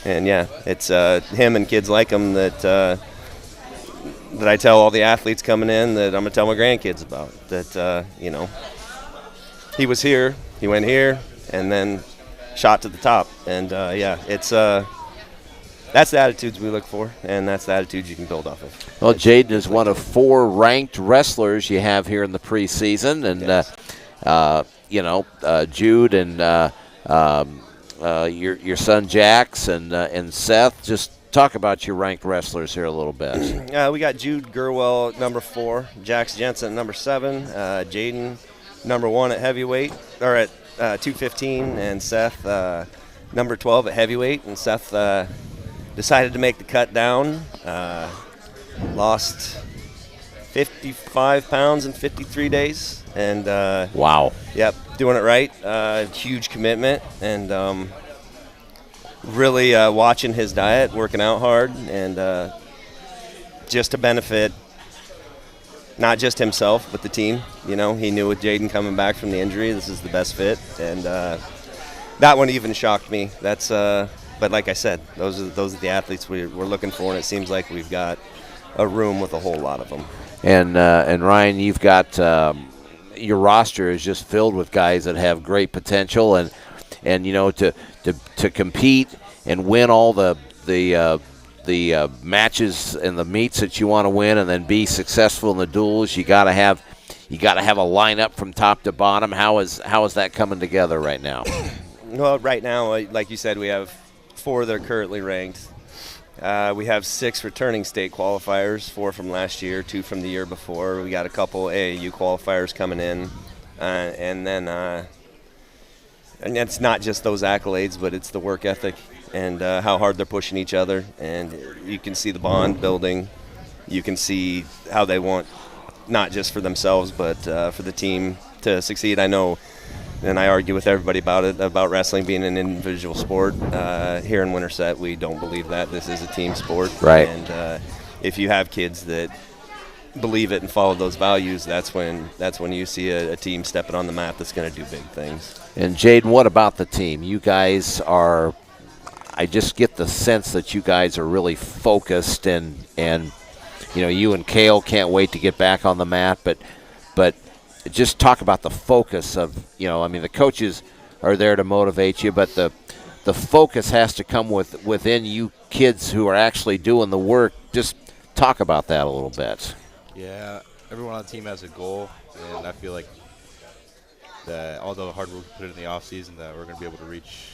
And it's him and kids like him that I tell all the athletes coming in that I'm gonna tell my grandkids about. That he was here, he went here, and then shot to the top. And it's that's the attitudes we look for, and that's the attitudes you can build off of. Well, Jaden is one of 4 ranked wrestlers you have here in the preseason, and yes. Jude and your son Jax and Seth. Just talk about your ranked wrestlers here a little bit. We got Jude Gurwell at number 4, Jax Jensen at number 7, Jaden number 1 at heavyweight, or at 215, and Seth number 12 at heavyweight. And Seth decided to make the cut down, lost 55 pounds in 53 days. And wow. Yep, doing it right. Huge commitment, and really watching his diet, working out hard, and just to benefit not just himself but the team. He knew with Jaden coming back from the injury, this is the best fit, and that one even shocked me. That's but like I said, those are the athletes we're looking for, and it seems like we've got a room with a whole lot of them. And Ryan, you've got your roster is just filled with guys that have great potential, and to compete and win all the matches and the meets that you want to win, and then be successful in the duels. You got to have you got to have a lineup from top to bottom. How is that coming together right now? Well, right now, like you said, we have 4 that are currently ranked. We have 6 returning state qualifiers, 4 from last year, 2 from the year before. We got a couple AAU qualifiers coming in, and it's not just those accolades, but it's the work ethic and how hard they're pushing each other. And you can see the bond building. You can see how they want, not just for themselves, but for the team to succeed. I know, and I argue with everybody about wrestling being an individual sport. Here in Winterset, we don't believe that. This is a team sport. Right. And if you have kids that believe it and follow those values, that's when you see a team stepping on the mat that's going to do big things. And Jaden, what about the team? You guys are, I just get the sense that you guys are really focused, and you know, you and Kale can't wait to get back on the mat, but just talk about the focus of, you know, I mean, the coaches are there to motivate you, but the focus has to come within you kids who are actually doing the work. Just talk about that a little bit. Yeah, everyone on the team has a goal, and I feel like that all the hard work we put in the off season, that we're going to be able to reach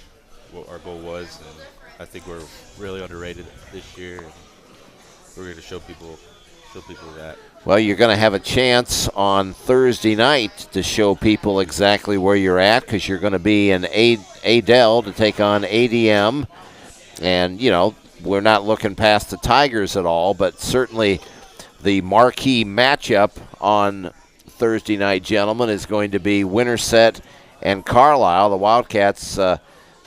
what our goal was. And I think we're really underrated this year, and we're going to show people that. Well, you're going to have a chance on Thursday night to show people exactly where you're at, because you're going to be in Adel to take on ADM. And, you know, we're not looking past the Tigers at all, but certainly the marquee matchup on Thursday night, gentlemen, is going to be Winterset and Carlisle. The Wildcats,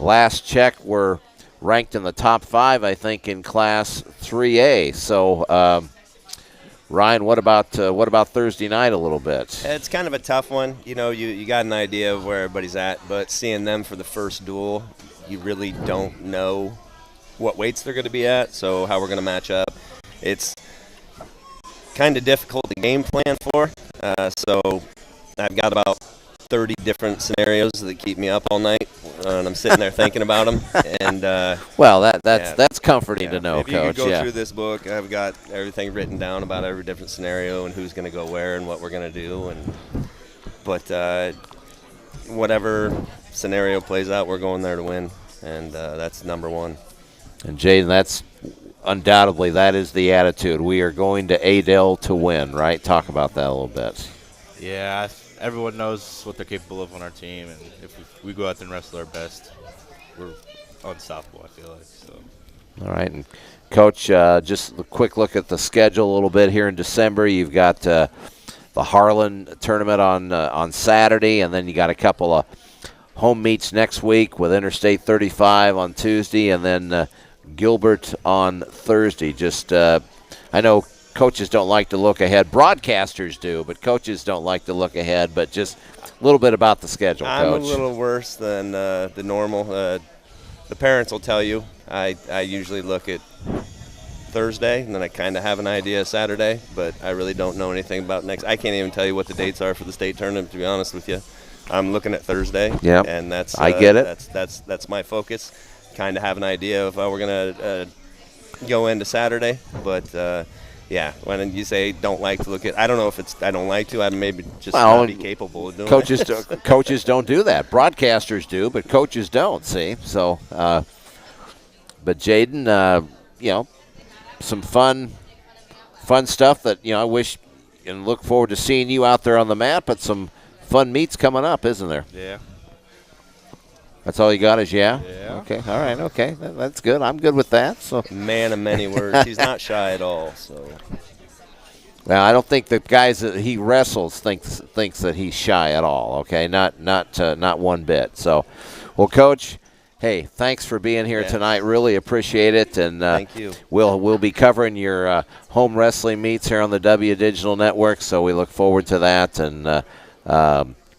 last check, were ranked in the top 5, I think, in Class 3A. So, Ryan, what about Thursday night a little bit? It's kind of a tough one. You know, you got an idea of where everybody's at, but seeing them for the first duel, you really don't know what weights they're going to be at, so how we're going to match up. It's kind of difficult to game plan for, so I've got about 30 different scenarios that keep me up all night, and I'm sitting there thinking about them. And well, that's comforting to know, if Coach. If you go through this book, I've got everything written down about every different scenario and who's going to go where and what we're going to do. But whatever scenario plays out, we're going there to win, and that's number one. And Jaden, that's undoubtedly that is the attitude. We are going to Adel to win, right? Talk about that a little bit. Yeah, everyone knows what they're capable of on our team, and if we go out there and wrestle our best, we're unstoppable, I feel like. So. All right, and Coach, just a quick look at the schedule a little bit here in December. You've got the Harlan tournament on Saturday, and then you got a couple of home meets next week with Interstate 35 on Tuesday, and then Gilbert on Thursday. Just I know coaches don't like to look ahead. Broadcasters do, but coaches don't like to look ahead. But just a little bit about the schedule, I'm Coach. a little worse than the normal. The parents will tell you. I usually look at Thursday, and then I kind of have an idea Saturday, but I really don't know anything about next. I can't even tell you what the dates are for the state tournament, to be honest with you. I'm looking at Thursday, and that's I get it. That's my focus. Kind of have an idea of how we're gonna go into Saturday, but yeah, when you say don't like to look at, I don't know if it's I don't like to. I maybe just not be capable of doing it. Coaches don't do that. Broadcasters do, but coaches don't. See, so. But Jaden, you know, some fun stuff that I wish and look forward to seeing you out there on the mat. But some fun meets coming up, isn't there? Yeah. That's all you got is yeah? Yeah. Okay, all right, okay. That's good. I'm good with that. So man of many words. He's not shy at all. So. Well, I don't think the guys that he wrestles thinks that he's shy at all. Okay, not one bit. So, well, Coach, hey, thanks for being here tonight. Really appreciate it, and thank you. We'll be covering your home wrestling meets here on the W Digital Network. So we look forward to that, and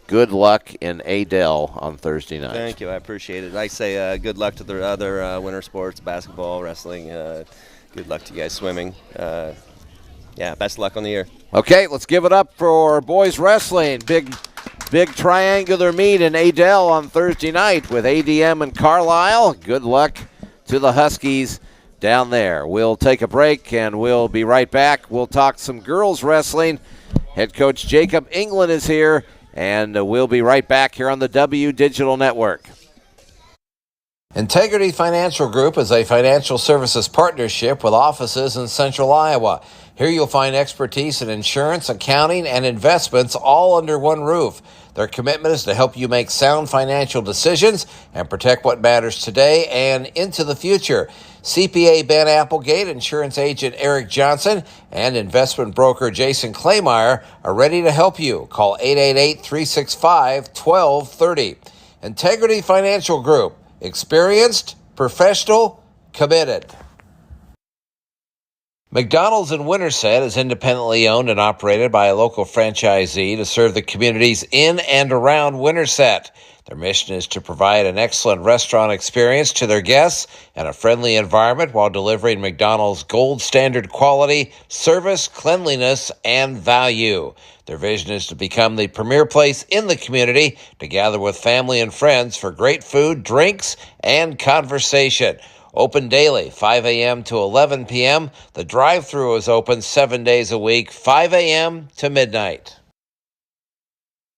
good luck in Adel on Thursday night. Thank you. I appreciate it. I say good luck to the other winter sports, basketball, wrestling. Good luck to you guys swimming. Yeah, best luck on the year. Okay, let's give it up for boys wrestling. Big triangular meet in Adel on Thursday night with ADM and Carlisle. Good luck to the Huskies down there. We'll take a break, and we'll be right back. We'll talk some girls wrestling Head coach Jacob England is here, and we'll be right back here on the W Digital Network. Integrity Financial Group is a financial services partnership with offices in Central Iowa. Here you'll find expertise in insurance, accounting, and investments all under one roof. Their commitment is to help you make sound financial decisions and protect what matters today and into the future. CPA Ben Applegate, insurance agent Eric Johnson, and investment broker Jason Claymeyer are ready to help you. Call 888-365-1230. Integrity Financial Group. Experienced, professional, committed. McDonald's in Winterset is independently owned and operated by a local franchisee to serve the communities in and around Winterset. Their mission is to provide an excellent restaurant experience to their guests and a friendly environment while delivering McDonald's gold standard quality, service, cleanliness, and value. Their vision is to become the premier place in the community to gather with family and friends for great food, drinks, and conversation. Open daily, 5 a.m. to 11 p.m. The drive-thru is open 7 days a week, 5 a.m. to midnight.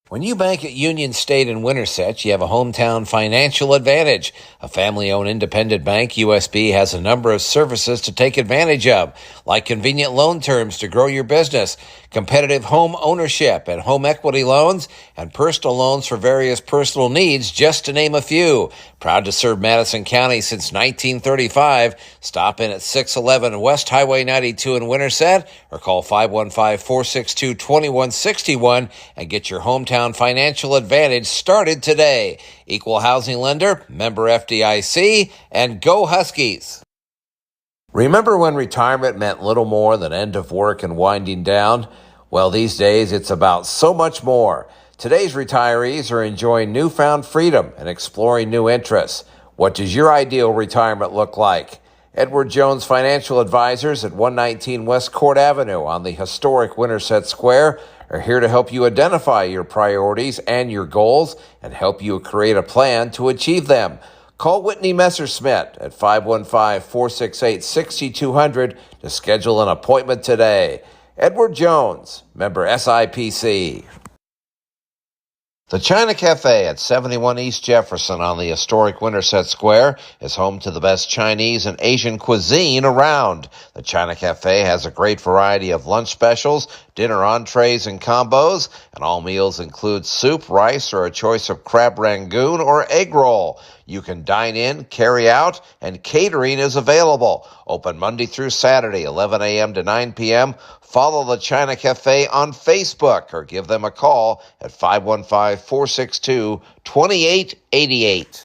When you bank at Union State in Winterset, you have a hometown financial advantage. A family-owned independent bank, USB has a number of services to take advantage of, like convenient loan terms to grow your business, competitive home ownership and home equity loans, and personal loans for various personal needs, just to name a few. Proud to serve Madison County since 1935. Stop in at 611 West Highway 92 in Winterset or call 515-462-2161 and get your hometown financial advantage started today. Equal housing lender, member FDIC, and go Huskies. Remember when retirement meant little more than end of work and winding down? Well, these days it's about so much more. Today's retirees are enjoying newfound freedom and exploring new interests. What does your ideal retirement look like? Edward Jones Financial Advisors at 119 West Court Avenue on the historic Winterset Square are here to help you identify your priorities and your goals and help you create a plan to achieve them. Call Whitney Messerschmidt at 515-468-6200 to schedule an appointment today. Edward Jones, member SIPC. The China Cafe at 71 East Jefferson on the historic Winterset Square is home to the best Chinese and Asian cuisine around. The China Cafe has a great variety of lunch specials, dinner entrees, and combos, and all meals include soup, rice, or a choice of crab rangoon or egg roll. You can dine in, carry out, and catering is available. Open Monday through Saturday, 11 a.m. to 9 p.m. Follow the China Cafe on Facebook or give them a call at 515-462-2888.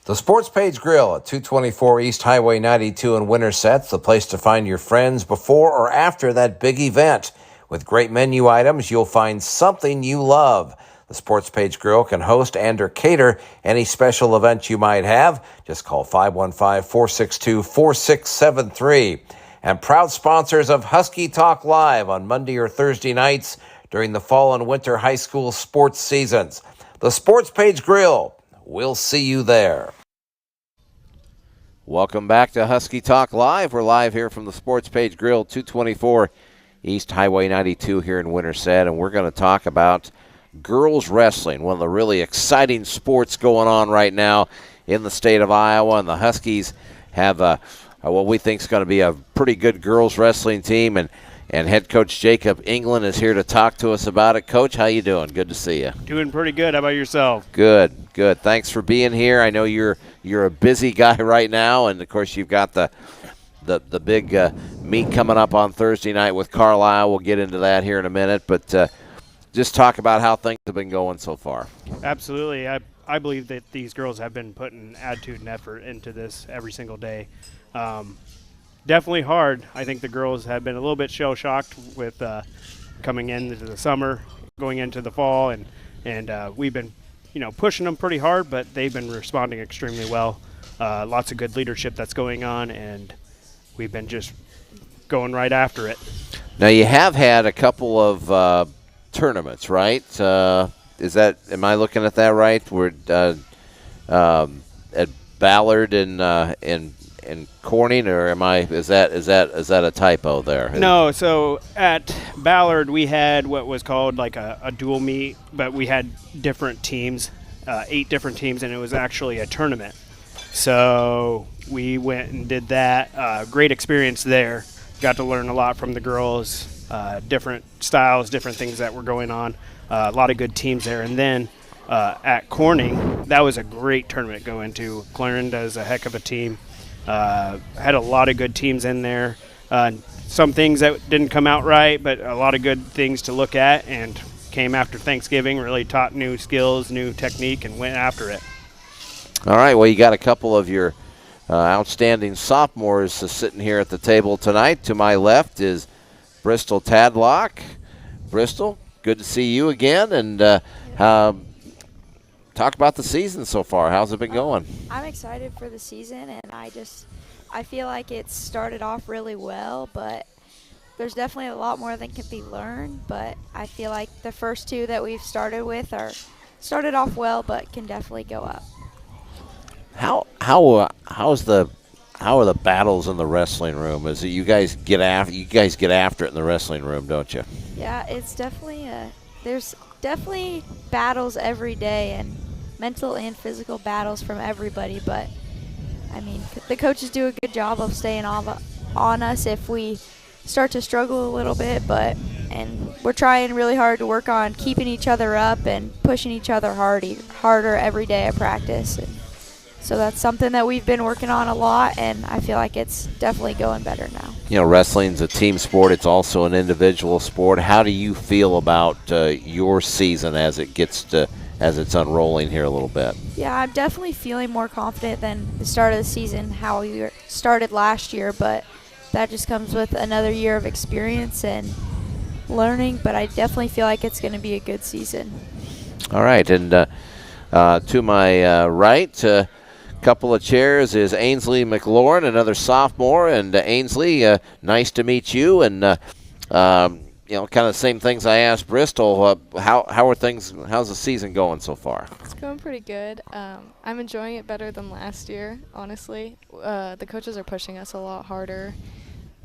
The Sports Page Grill at 224 East Highway 92 in Winterset's the place to find your friends before or after that big event. With great menu items, you'll find something you love. The Sports Page Grill can host and or cater any special event you might have. Just call 515-462-4673. And proud sponsors of Husky Talk Live on Monday or Thursday nights during the fall and winter high school sports seasons. The Sports Page Grill. We'll see you there. Welcome back to Husky Talk Live. We're live here from the Sports Page Grill, 224 East Highway 92 here in Winterset, and we're going to talk about girls wrestling, one of the really exciting sports going on right now in the state of Iowa, and the Huskies have what we think is going to be a pretty good girls wrestling team, and head coach Jacob England is here to talk to us about it. Coach, how you doing? Good to see you. Doing pretty good. How about yourself? Good. Thanks for being here. I know you're a busy guy right now, and of course you've got the big meet coming up on Thursday night with Carlisle. We'll get into that here in a minute, but just talk about how things have been going so far. Absolutely. I believe that these girls have been putting attitude and effort into this every single day. Definitely hard. I think the girls have been a little bit shell-shocked with coming into the summer, going into the fall, and we've been, pushing them pretty hard, but they've been responding extremely well. Lots of good leadership that's going on, and we've been just going right after it. Now you have had a couple of tournaments, right? Am I looking at that right? We're at Ballard and in Corning, or is that a typo there? No, so at Ballard we had what was called like a dual meet, but we had different teams, 8 different teams, and it was actually a tournament. So we went and did that. Great experience there. Got to learn a lot from the girls, different styles, different things that were going on. A lot of good teams there. And then at Corning, that was a great tournament to go into. Clarendon is a heck of a team. Had a lot of good teams in there. Some things that didn't come out right, but a lot of good things to look at, and came after Thanksgiving, really taught new skills, new technique, and went after it. All right, well, you got a couple of your outstanding sophomores sitting here at the table tonight. To my left is Bristol Tadlock. Bristol, good to see you again, and talk about the season so far. How's it been going? I'm excited for the season, and I feel like it started off really well, but there's definitely a lot more that can be learned. But I feel like the first 2 that we've started with started off well, but can definitely go up. How are the battles in the wrestling room? Is it you guys get after it in the wrestling room, don't you? Yeah, it's definitely there's definitely battles every day, and mental and physical battles from everybody. But I mean, the coaches do a good job of staying on us if we start to struggle a little bit. And we're trying really hard to work on keeping each other up and pushing each other harder every day at practice. And so that's something that we've been working on a lot, and I feel like it's definitely going better now. You know, wrestling's a team sport. It's also an individual sport. How do you feel about your season as it's unrolling here a little bit? Yeah, I'm definitely feeling more confident than the start of the season, how we started last year, but that just comes with another year of experience and learning. But I definitely feel like it's going to be a good season. All right, and to my right, couple of chairs is Ainsley McLaurin, another sophomore. And Ainsley, nice to meet you. And kind of the same things I asked Bristol. How are things? How's the season going so far? It's going pretty good. I'm enjoying it better than last year, honestly. The coaches are pushing us a lot harder.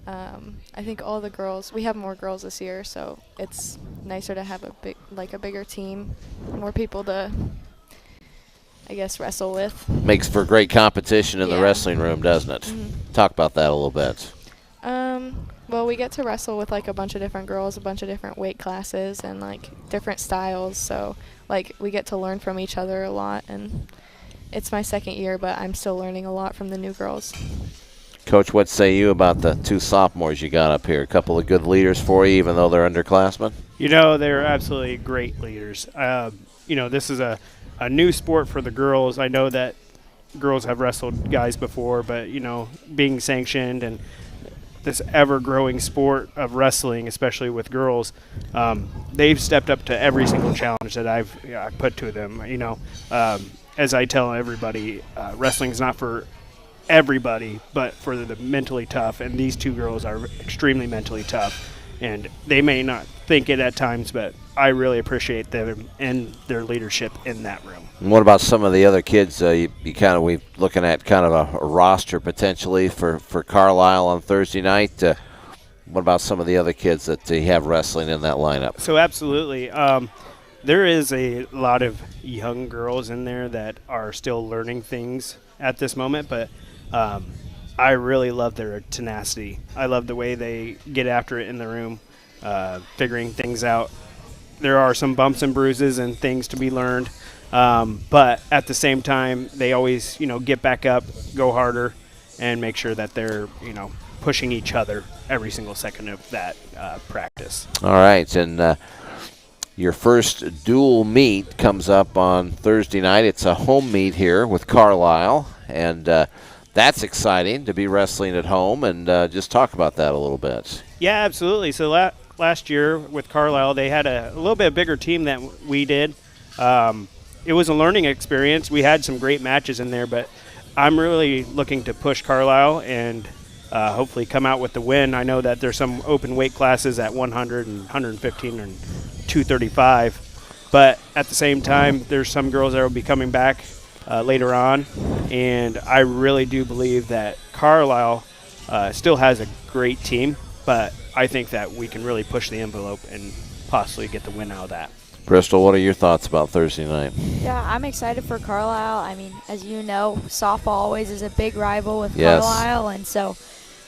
I think all the girls, we have more girls this year, so it's nicer to have a bigger team, more people to, I guess, wrestle with. Makes for great competition in the wrestling room, doesn't it? Mm-hmm. Talk about that a little bit. Well, we get to wrestle with a bunch of different girls, a bunch of different weight classes, and different styles. So we get to learn from each other a lot. And it's my second year, but I'm still learning a lot from the new girls. Coach, what say you about the 2 sophomores you got up here? A couple of good leaders for you, even though they're underclassmen? They're absolutely great leaders. This is a new sport for the girls. I know that girls have wrestled guys before, but, being sanctioned and this ever-growing sport of wrestling, especially with girls, they've stepped up to every single challenge that I've put to them. As I tell everybody, wrestling is not for everybody, but for the mentally tough, and these 2 girls are extremely mentally tough, and they may not think it at times, but I really appreciate them and their leadership in that room. And what about some of the other kids? We're looking at kind of a roster potentially for Carlisle on Thursday night. What about some of the other kids that you have wrestling in that lineup? So absolutely. There is a lot of young girls in there that are still learning things at this moment, but I really love their tenacity. I love the way they get after it in the room, figuring things out. There are some bumps and bruises and things to be learned, but at the same time, they always, get back up, go harder, and make sure that they're, pushing each other every single second of that practice. All right, and your first dual meet comes up on Thursday night. It's a home meet here with Carlisle, and that's exciting to be wrestling at home. And just talk about that a little bit. Yeah, absolutely. So last year with Carlisle, they had a little bit bigger team than we did. It was a learning experience. We had some great matches in there, but I'm really looking to push Carlisle and hopefully come out with the win. I know that there's some open weight classes at 100 and 115 and 235, but at the same time, there's some girls that will be coming back later on, and I really do believe that Carlisle still has a great team, but I think that we can really push the envelope and possibly get the win out of that. Bristol, what are your thoughts about Thursday night? Yeah, I'm excited for Carlisle. I mean, as you know, softball always is a big rival with Yes. Carlisle, and so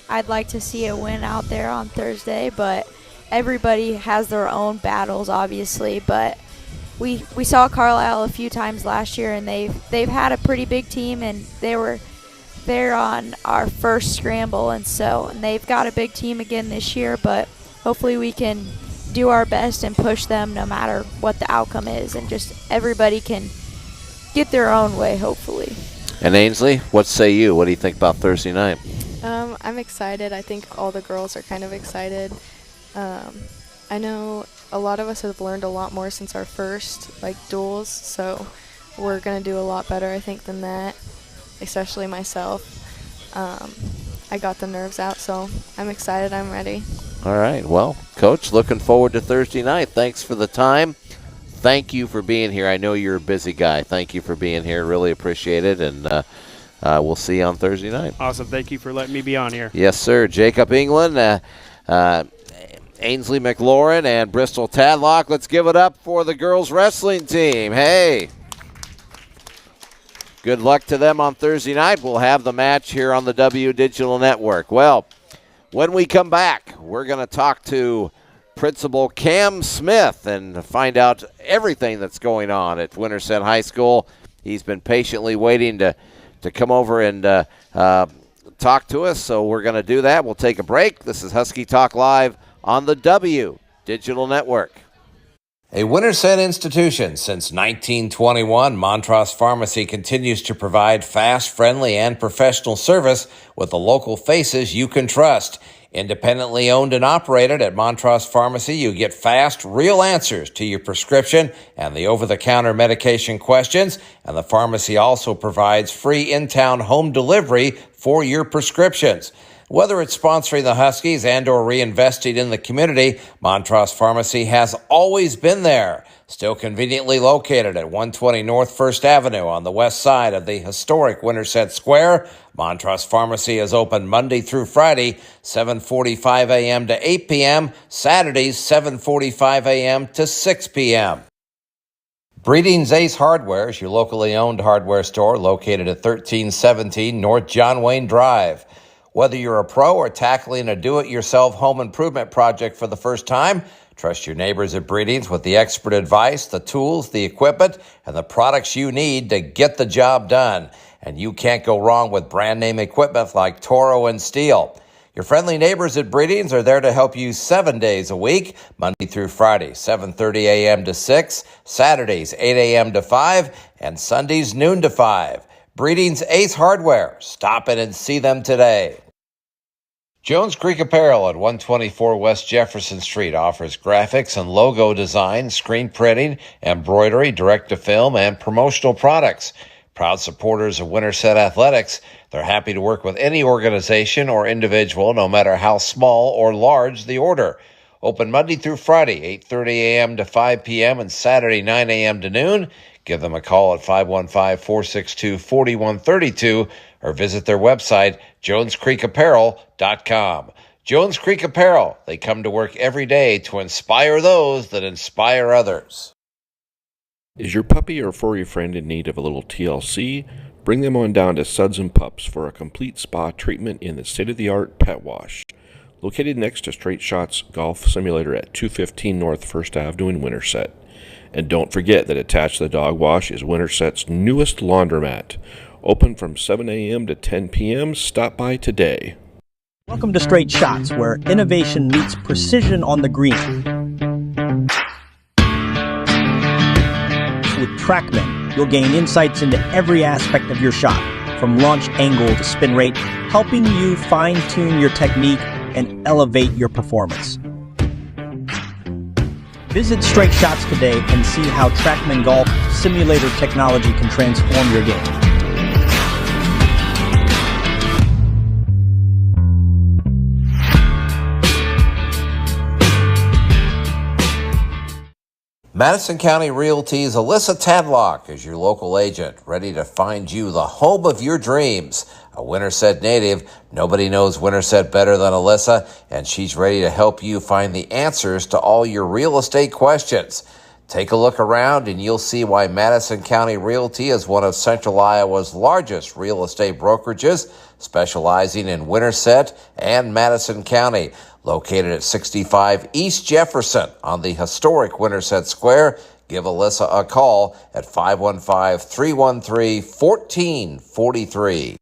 I'd like to see a win out there on Thursday, but everybody has their own battles, obviously, but we saw Carlisle a few times last year, and they've had a pretty big team, and they're on our first scramble, and they've got a big team again this year, but hopefully we can do our best and push them no matter what the outcome is, and just everybody can get their own way, hopefully. And Ainsley, what say you? What do you think about Thursday night? I'm excited. I think all the girls are kind of excited. I know a lot of us have learned a lot more since our first duels, so we're going to do a lot better, I think, than that, especially myself. I got the nerves out, so I'm excited. I'm ready. All right. Well, Coach, looking forward to Thursday night. Thanks for the time. Thank you for being here. I know you're a busy guy. Thank you for being here. Really appreciate it, and we'll see you on Thursday night. Awesome. Thank you for letting me be on here. Yes, sir. Jacob England, Ainsley McLaurin, and Bristol Tadlock. Let's give it up for the girls wrestling team. Hey. Good luck to them on Thursday night. We'll have the match here on the W Digital Network. Well, when we come back, we're going to talk to Principal Cam Smith and find out everything that's going on at Winterset High School. He's been patiently waiting to come over and talk to us, so we're going to do that. We'll take a break. This is Husky Talk Live on the W Digital Network. A Winterset institution since 1921, Montrose Pharmacy continues to provide fast, friendly, and professional service with the local faces you can trust. Independently owned and operated at Montrose Pharmacy, you get fast, real answers to your prescription and the over-the-counter medication questions, and the pharmacy also provides free in-town home delivery for your prescriptions. Whether it's sponsoring the Huskies and or reinvesting in the community, Montrose Pharmacy has always been there. Still conveniently located at 120 North 1st Avenue on the west side of the historic Winterset Square, Montrose Pharmacy is open Monday through Friday, 7:45 a.m. to 8 p.m., Saturdays 7:45 a.m. to 6 p.m. Breeding's Ace Hardware is your locally owned hardware store located at 1317 North John Wayne Drive. Whether you're a pro or tackling a do-it-yourself home improvement project for the first time, trust your neighbors at Breeding's with the expert advice, the tools, the equipment, and the products you need to get the job done. And you can't go wrong with brand name equipment like Toro and Steel. Your friendly neighbors at Breeding's are there to help you 7 days a week, Monday through Friday, 7:30 a.m. to 6, Saturdays 8 a.m. to 5, and Sundays noon to 5. Breeding's Ace Hardware. Stop in and see them today. Jones Creek Apparel at 124 West Jefferson Street offers graphics and logo design, screen printing, embroidery, direct-to-film, and promotional products. Proud supporters of Winterset Athletics, they're happy to work with any organization or individual, no matter how small or large the order. Open Monday through Friday, 8:30 a.m. to 5 p.m. and Saturday, 9 a.m. to noon. Give them a call at 515-462-4132 or visit their website, jonescreekapparel.com. Jones Creek Apparel, they come to work every day to inspire those that inspire others. Is your puppy or furry friend in need of a little TLC? Bring them on down to Suds and Pups for a complete spa treatment in the state-of-the-art pet wash. Located next to Straight Shots Golf Simulator at 215 North 1st Avenue in Winterset. And don't forget that attached to the dog wash is Winterset's newest laundromat. Open from 7 a.m. to 10 p.m. Stop by today. Welcome to Straight Shots, where innovation meets precision on the green. With TrackMan, you'll gain insights into every aspect of your shot, from launch angle to spin rate, helping you fine-tune your technique and elevate your performance. Visit Straight Shots today and see how TrackMan Golf Simulator technology can transform your game. Madison County Realty's Alyssa Tadlock is your local agent, ready to find you the home of your dreams. A Winterset native, nobody knows Winterset better than Alyssa, and she's ready to help you find the answers to all your real estate questions. Take a look around and you'll see why Madison County Realty is one of Central Iowa's largest real estate brokerages, specializing in Winterset and Madison County. Located at 65 East Jefferson on the historic Winterset Square, give Alyssa a call at 515-313-1443.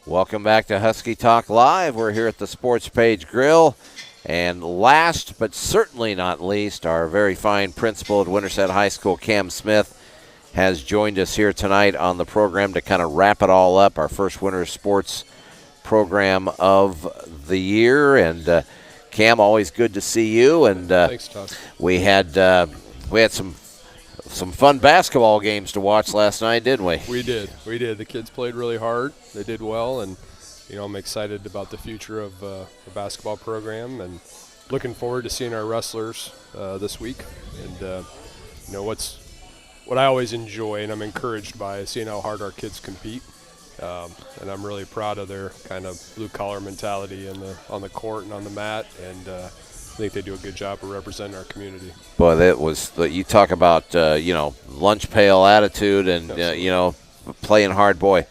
Welcome back to Husky Talk Live. We're here at the Sports Page Grill. And last but certainly not least, our very fine principal at Winterset High School, Cam Smith, has joined us here tonight on the program to kind of wrap it all up, our first winter sports program of the year. And Cam, always good to see you. And thanks, Todd. We had some fun basketball games to watch last night, didn't we? We did. The kids played really hard. They did well, and I'm excited about the future of the basketball program, and looking forward to seeing our wrestlers this week. And what I always enjoy and I'm encouraged by is seeing how hard our kids compete. And I'm really proud of their kind of blue-collar mentality on the court and on the mat, and I think they do a good job of representing our community. Well, you talk about lunch pail attitude and playing hard. Boy,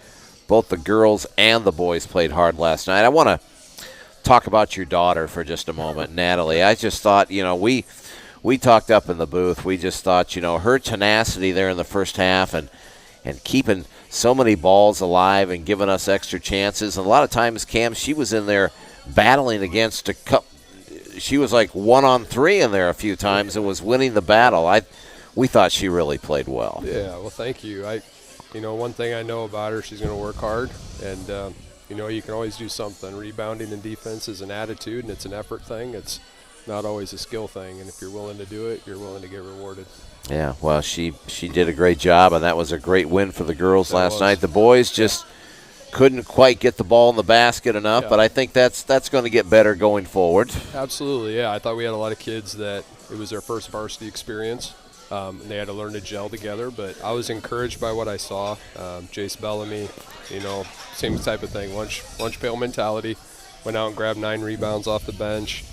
both the girls and the boys played hard last night. I want to talk about your daughter for just a moment, Natalie. I just thought, we talked up in the booth. We just thought, her tenacity there in the first half and keeping so many balls alive and giving us extra chances. And a lot of times, Cam, she was in there battling against a couple. She was like 1-on-3 in there a few times and was winning the battle. We thought she really played well. Yeah, well, thank you. One thing I know about her, she's going to work hard, and you can always do something. Rebounding and defense is an attitude, and it's an effort thing. It's not always a skill thing, and if you're willing to do it, you're willing to get rewarded. Yeah, well, she did a great job, and that was a great win for the girls last night. The boys just couldn't quite get the ball in the basket enough, but I think that's going to get better going forward. Absolutely, yeah. I thought we had a lot of kids that it was their first varsity experience. And they had to learn to gel together, but I was encouraged by what I saw. Jace Bellamy, same type of thing, lunch pail mentality, went out and grabbed 9 rebounds off the bench.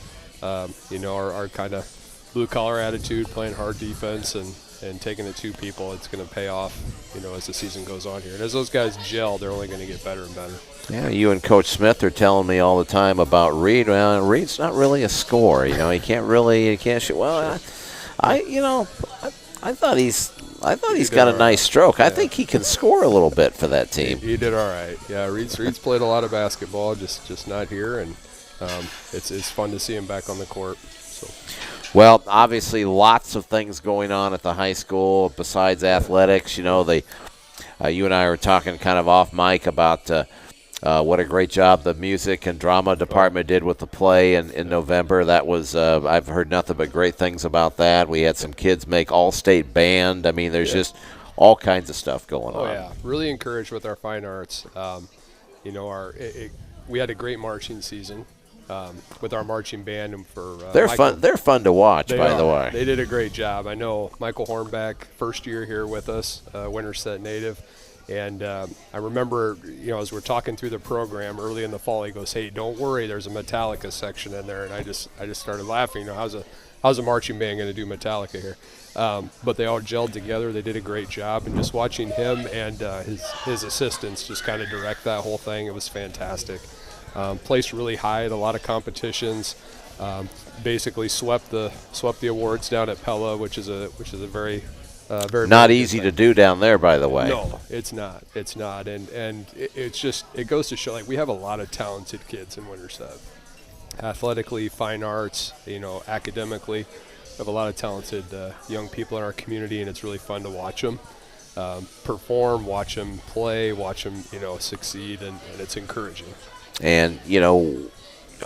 Our kind of blue-collar attitude, playing hard defense and taking it to people, it's going to pay off, as the season goes on here. And as those guys gel, they're only going to get better and better. Yeah, you and Coach Smith are telling me all the time about Reed. Well, Reed's not really a scorer. He can't shoot. Well, I thought he's got a nice stroke. Yeah. I think he can score a little bit for that team. He did all right. Yeah, Reed's played a lot of basketball, just not here, and it's fun to see him back on the court. So. Well, obviously, lots of things going on at the high school besides athletics. You and I were talking kind of off mic about what a great job the music and drama department did with the play in November. That was I've heard nothing but great things about that. We had some kids make all-state band. I mean, there's just all kinds of stuff going on. Oh, yeah. Really encouraged with our fine arts. We had a great marching season with our marching band. And for they're fun. They're fun to watch, by the way. They did a great job. I know Michael Hornbeck, first year here with us, Winterset native. And I remember, as we're talking through the program early in the fall, he goes, "Hey, don't worry, there's a Metallica section in there." And I just started laughing. How's a marching band going to do Metallica here? But they all gelled together. They did a great job. And just watching him and his assistants just kind of direct that whole thing, it was fantastic. Placed really high at a lot of competitions. Basically swept the awards down at Pella, which is a very not easy to do down there, by the way. No, it's not. And it goes to show, we have a lot of talented kids in Winterset. Athletically, fine arts, academically. We have a lot of talented young people in our community, and it's really fun to watch them perform, watch them play, watch them, succeed, and it's encouraging. And,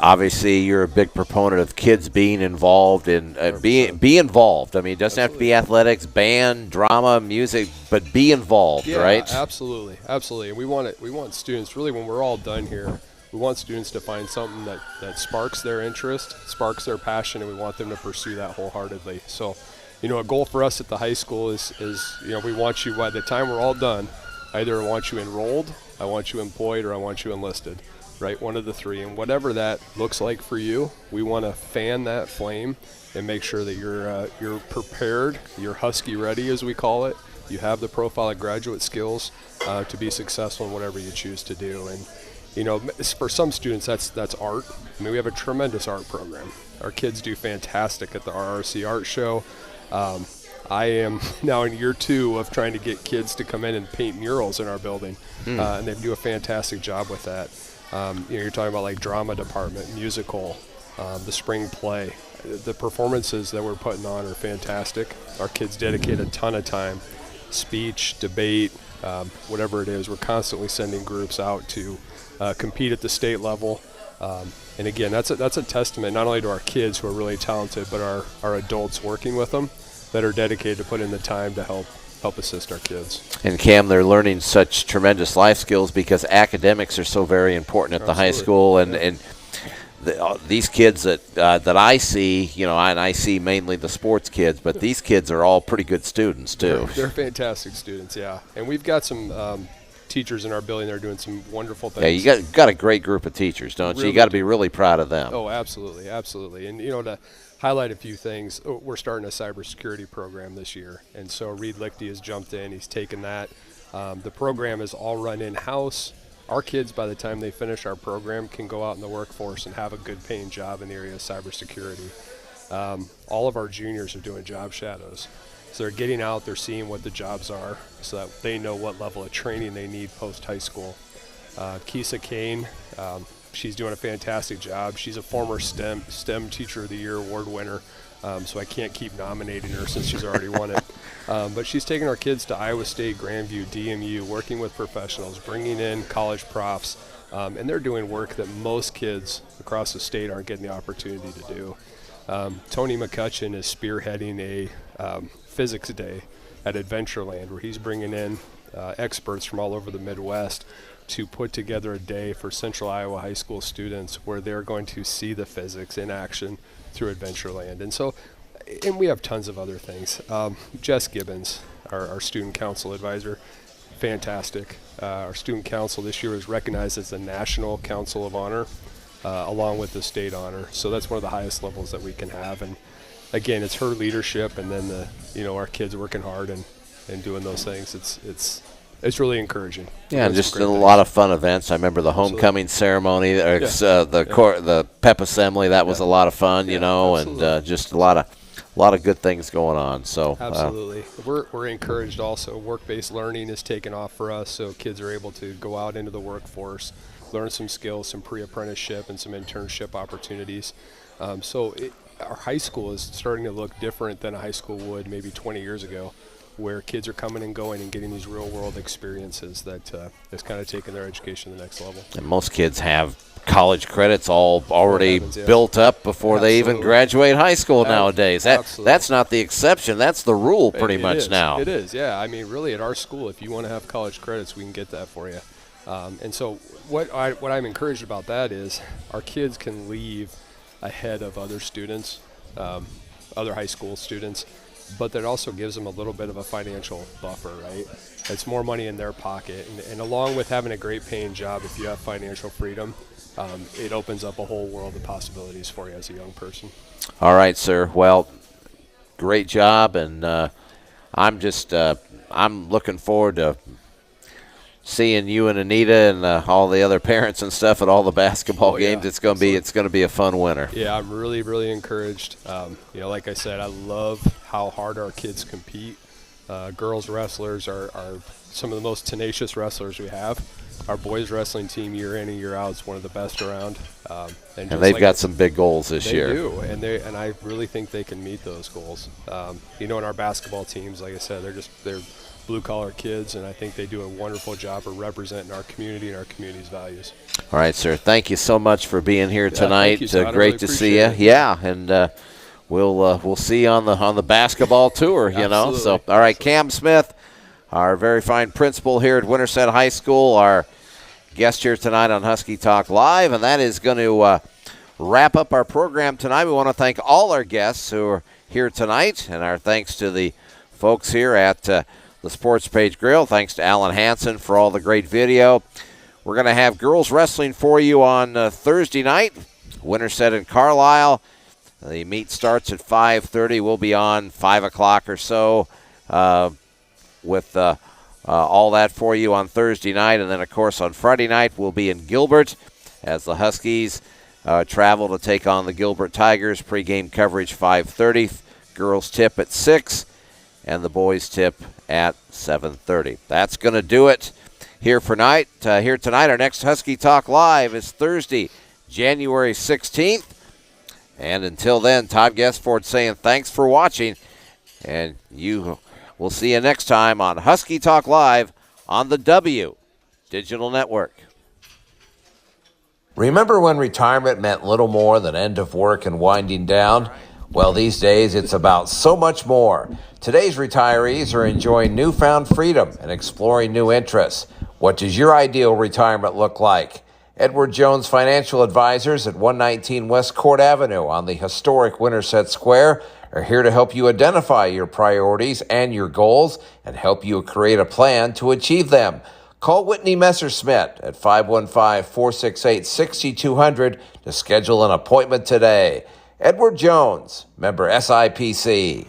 obviously you're a big proponent of kids being involved in be involved. I mean, it doesn't have to be athletics, band, drama, music, but be involved, right? Absolutely. And we want students, really, when we're all done here, we want students to find something that sparks their interest, sparks their passion, and we want them to pursue that wholeheartedly. So, a goal for us at the high school is we want you, by the time we're all done, Either I want you enrolled, I want you employed, or I want you enlisted, right? One of the three. And whatever that looks like for you, we want to fan that flame and make sure that you're prepared, you're Husky ready, as we call it. You have the profile of graduate skills to be successful in whatever you choose to do. And you know, for some students, that's art. I mean, we have a tremendous art program. Our kids do fantastic at the RRC Art Show. I am now in year 2 of trying to get kids to come in and paint murals in our building, and they do a fantastic job with that. You know, you're talking about like drama department, musical, the spring play. The performances that we're putting on are fantastic. Our kids dedicate a ton of time, speech, debate, whatever it is. We're constantly sending groups out to compete at the state level. And again, that's a testament not only to our kids who are really talented, but our adults working with them that are dedicated to put in the time to help assist our kids. And Cam, they're learning such tremendous life skills because academics are so very important at the high school. And these kids that I see, you know, and I see mainly the sports kids, but these kids are all pretty good students too. They're fantastic students, yeah. And we've got some teachers in our building that are doing some wonderful things. Yeah, you got a great group of teachers, don't you? You got to be really proud of them. Oh, absolutely, absolutely. And you know, to highlight a few things, we're starting a cybersecurity program this year, and so Reed Lichty has jumped in. He's taken that. The program is all run in-house. Our kids, by the time they finish our program, can go out in the workforce and have a good paying job in the area of cybersecurity. All of our juniors are doing job shadows. So they're getting out, they're seeing what the jobs are so that they know what level of training they need post-high school. Kisa Kane, she's doing a fantastic job. She's a former STEM Teacher of the Year award winner, so I can't keep nominating her since she's already won it. But she's taking our kids to Iowa State, Grandview, DMU, working with professionals, bringing in college profs, and they're doing work that most kids across the state aren't getting the opportunity to do. Tony McCutcheon is spearheading a physics day at Adventureland, where he's bringing in experts from all over the Midwest to put together a day for Central Iowa high school students where they're going to see the physics in action through Adventureland. And so, and we have tons of other things. Jess Gibbons, our student council advisor, fantastic. Our student council this year was recognized as the National Council of Honor, along with the state honor. So that's one of the highest levels that we can have. And again, it's her leadership, and then our kids working hard and doing those things. It's really encouraging. Yeah, and just a lot of fun events. I remember the homecoming ceremony, the pep assembly. That was a lot of fun, and just a lot of good things going on. So absolutely, we're encouraged. Also, work-based learning is taking off for us, so kids are able to go out into the workforce, learn some skills, some pre-apprenticeship, and some internship opportunities. Our high school is starting to look different than a high school would maybe 20 years ago, where kids are coming and going and getting these real-world experiences that is kind of taking their education to the next level. And most kids have college credits already built up before they even graduate high school nowadays. That's not the exception. That's the rule pretty much now. It is, yeah. I mean, really, at our school, if you want to have college credits, we can get that for you. And so what I'm encouraged about that is our kids can leave ahead of other students, other high school students, but that also gives them a little bit of a financial buffer, right? It's more money in their pocket. And along with having a great paying job, if you have financial freedom, it opens up a whole world of possibilities for you as a young person. All right, sir. Well, great job. And I'm looking forward to seeing you and Anita and all the other parents and stuff at all the basketball games. It's going to be a fun winter. Yeah, I'm really, really encouraged. Like I said, I love how hard our kids compete. Girls wrestlers are some of the most tenacious wrestlers we have. Our boys wrestling team, year in and year out, is one of the best around. And they've got some big goals this year. They do, and I really think they can meet those goals. In our basketball teams, like I said, they're blue-collar kids, and I think they do a wonderful job of representing our community and our community's values. All right, sir. Thank you so much for being here tonight. Thank you, Todd. Great to see you. It. Yeah, and we'll see you on the basketball tour. So all right, Cam Smith, our very fine principal here at Winterset High School, our guest here tonight on Husky Talk Live, and that is going to wrap up our program tonight. We want to thank all our guests who are here tonight, and our thanks to the folks here at the Sports Page Grill. Thanks to Alan Hansen for all the great video. We're going to have girls wrestling for you on Thursday night. Winterset and Carlisle. The meet starts at 5:30. We'll be on 5 o'clock or so with all that for you on Thursday night. And then, of course, on Friday night, we'll be in Gilbert as the Huskies travel to take on the Gilbert Tigers. Pre-game coverage 5:30. Girls tip at 6, and the boys tip at 7:30. That's going to do it here tonight. Our next Husky Talk Live is Thursday, January 16th. And until then, Todd Guestford saying thanks for watching, and we'll see you next time on Husky Talk Live on the W Digital Network. Remember when retirement meant little more than end of work and winding down? Well, these days it's about so much more. Today's retirees are enjoying newfound freedom and exploring new interests. What does your ideal retirement look like? Edward Jones Financial Advisors at 119 West Court Avenue on the historic Winterset Square are here to help you identify your priorities and your goals and help you create a plan to achieve them. Call Whitney Messerschmidt at 515-468-6200 to schedule an appointment today. Edward Jones, member SIPC.